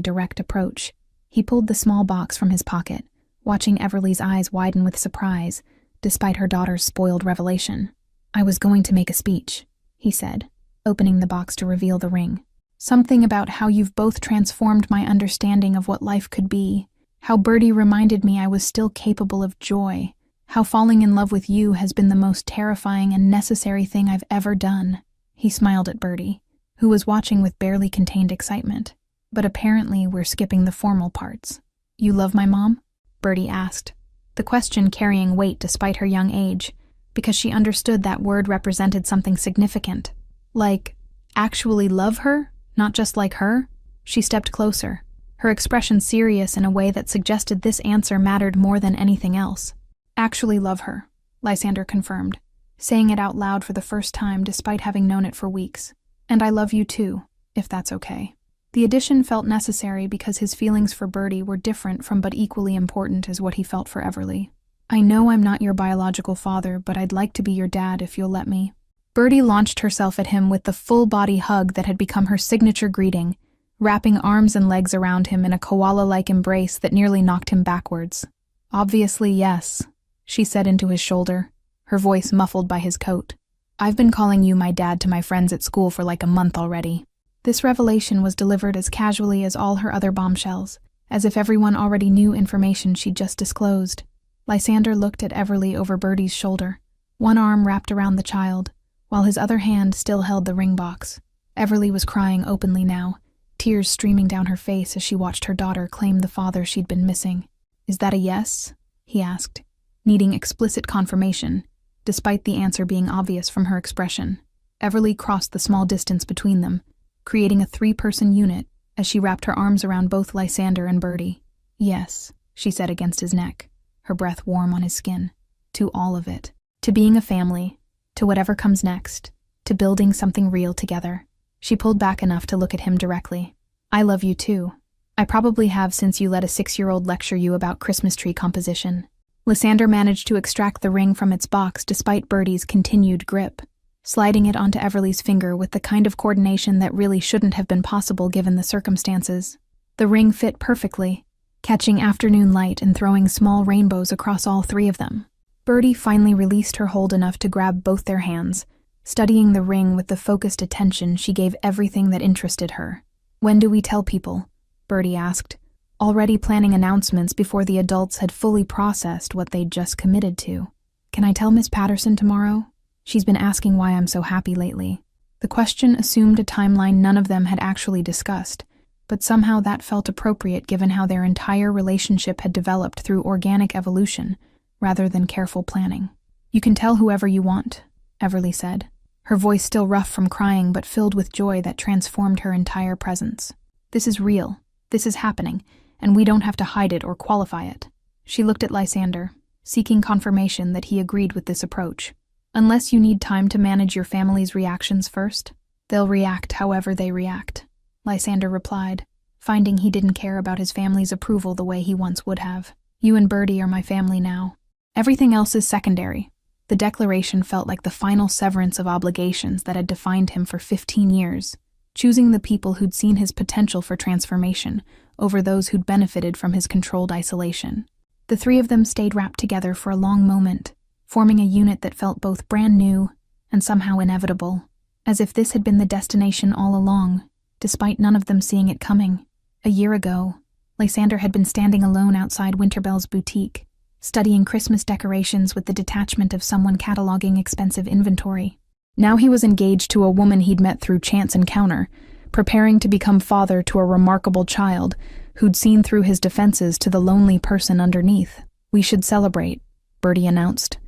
direct approach. He pulled the small box from his pocket, watching Everly's eyes widen with surprise, despite her daughter's spoiled revelation. "I was going to make a speech," he said, opening the box to reveal the ring. "Something about how you've both transformed my understanding of what life could be, how Birdie reminded me I was still capable of joy, how falling in love with you has been the most terrifying and necessary thing I've ever done." He smiled at Birdie, who was watching with barely contained excitement. "But apparently we're skipping the formal parts." "You love my mom?" Birdie asked, the question carrying weight despite her young age, because she understood that word represented something significant. Like, actually love her, not just like her? She stepped closer, her expression serious in a way that suggested this answer mattered more than anything else. "Actually love her," Lysander confirmed, saying it out loud for the first time despite having known it for weeks. "And I love you too, if that's okay." The addition felt necessary because his feelings for Birdie were different from but equally important as what he felt for Everly. "I know I'm not your biological father, but I'd like to be your dad if you'll let me." Birdie launched herself at him with the full-body hug that had become her signature greeting, wrapping arms and legs around him in a koala-like embrace that nearly knocked him backwards. "Obviously, yes," she said into his shoulder, her voice muffled by his coat. "I've been calling you my dad to my friends at school for like a month already." This revelation was delivered as casually as all her other bombshells, as if everyone already knew information she'd just disclosed. Lysander looked at Everly over Birdie's shoulder, one arm wrapped around the child, while his other hand still held the ring box. Everly was crying openly now, tears streaming down her face as she watched her daughter claim the father she'd been missing. "Is that a yes?" he asked, needing explicit confirmation, despite the answer being obvious from her expression. Everly crossed the small distance between them, creating a 3-person unit as she wrapped her arms around both Lysander and Birdie. "Yes," she said against his neck, her breath warm on his skin. "To all of it. To being a family, to whatever comes next, to building something real together." She pulled back enough to look at him directly. "I love you too. I probably have since you let a 6-year-old lecture you about Christmas tree composition." Lysander managed to extract the ring from its box despite Birdie's continued grip, sliding it onto Everly's finger with the kind of coordination that really shouldn't have been possible given the circumstances. The ring fit perfectly, catching afternoon light and throwing small rainbows across all 3 of them. Birdie finally released her hold enough to grab both their hands, studying the ring with the focused attention she gave everything that interested her. "When do we tell people?" Birdie asked, already planning announcements before the adults had fully processed what they'd just committed to. "Can I tell Miss Patterson tomorrow? She's been asking why I'm so happy lately." The question assumed a timeline none of them had actually discussed, but somehow that felt appropriate given how their entire relationship had developed through organic evolution, rather than careful planning. "You can tell whoever you want," Everly said, her voice still rough from crying but filled with joy that transformed her entire presence. "This is real. This is happening, and we don't have to hide it or qualify it." She looked at Lysander, seeking confirmation that he agreed with this approach. "Unless you need time to manage your family's reactions first, they'll react however they react," Lysander replied, finding he didn't care about his family's approval the way he once would have. "You and Birdie are my family now. Everything else is secondary." The declaration felt like the final severance of obligations that had defined him for 15 years, choosing the people who'd seen his potential for transformation over those who'd benefited from his controlled isolation. The 3 of them stayed wrapped together for a long moment, forming a unit that felt both brand new and somehow inevitable, as if this had been the destination all along, despite none of them seeing it coming. A year ago, Lysander had been standing alone outside Winterbell's boutique, studying Christmas decorations with the detachment of someone cataloging expensive inventory. Now he was engaged to a woman he'd met through chance encounter, preparing to become father to a remarkable child who'd seen through his defenses to the lonely person underneath. "We should celebrate," Bertie announced,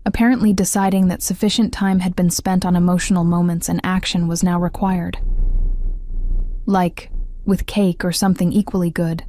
apparently deciding that sufficient time had been spent on emotional moments and action was now required. Like, with cake or something equally good.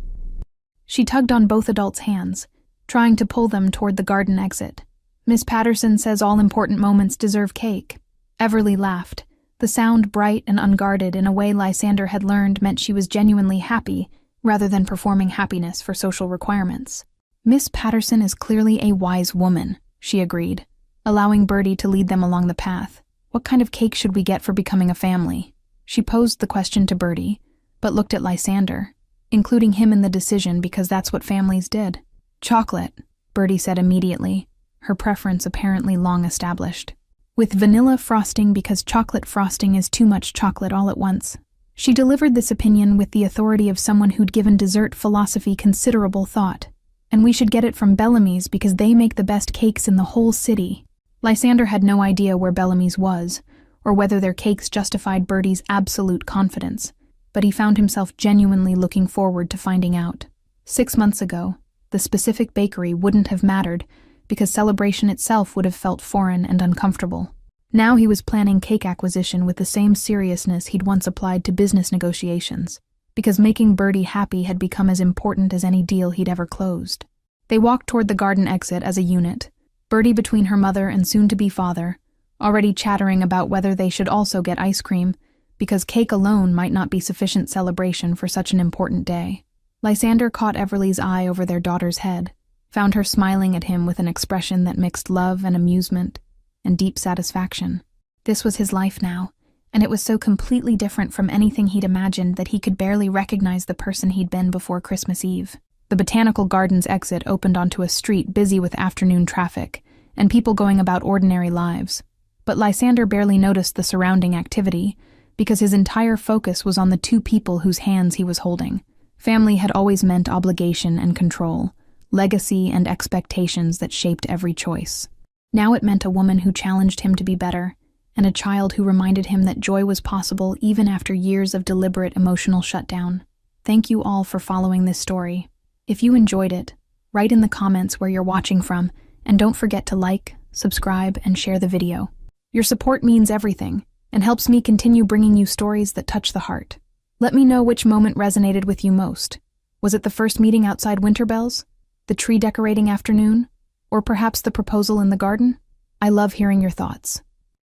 She tugged on both adults' hands, trying to pull them toward the garden exit. "Miss Patterson says all important moments deserve cake." Everly laughed, the sound bright and unguarded in a way Lysander had learned meant she was genuinely happy rather than performing happiness for social requirements. "Miss Patterson is clearly a wise woman," she agreed, allowing Bertie to lead them along the path. "What kind of cake should we get for becoming a family?" She posed the question to Bertie, but looked at Lysander, including him in the decision because that's what families did. "Chocolate," Bertie said immediately, her preference apparently long established. "With vanilla frosting because chocolate frosting is too much chocolate all at once." She delivered this opinion with the authority of someone who'd given dessert philosophy considerable thought. "And we should get it from Bellamy's because they make the best cakes in the whole city." Lysander had no idea where Bellamy's was, or whether their cakes justified Bertie's absolute confidence, but he found himself genuinely looking forward to finding out. 6 months ago, the specific bakery wouldn't have mattered because celebration itself would have felt foreign and uncomfortable. Now he was planning cake acquisition with the same seriousness he'd once applied to business negotiations, because making Bertie happy had become as important as any deal he'd ever closed. They walked toward the garden exit as a unit, Bertie between her mother and soon-to-be father, already chattering about whether they should also get ice cream, because cake alone might not be sufficient celebration for such an important day. Lysander caught Everly's eye over their daughter's head, found her smiling at him with an expression that mixed love and amusement and deep satisfaction. This was his life now, and it was so completely different from anything he'd imagined that he could barely recognize the person he'd been before Christmas Eve. The Botanical Gardens exit opened onto a street busy with afternoon traffic and people going about ordinary lives, but Lysander barely noticed the surrounding activity because his entire focus was on the two people whose hands he was holding. Family had always meant obligation and control, legacy and expectations that shaped every choice. Now it meant a woman who challenged him to be better, and a child who reminded him that joy was possible even after years of deliberate emotional shutdown. Thank you all for following this story. If you enjoyed it, write in the comments where you're watching from, and don't forget to like, subscribe, and share the video. Your support means everything, and helps me continue bringing you stories that touch the heart. Let me know which moment resonated with you most. Was it the first meeting outside Winterbell's? The tree decorating afternoon? Or perhaps the proposal in the garden? I love hearing your thoughts.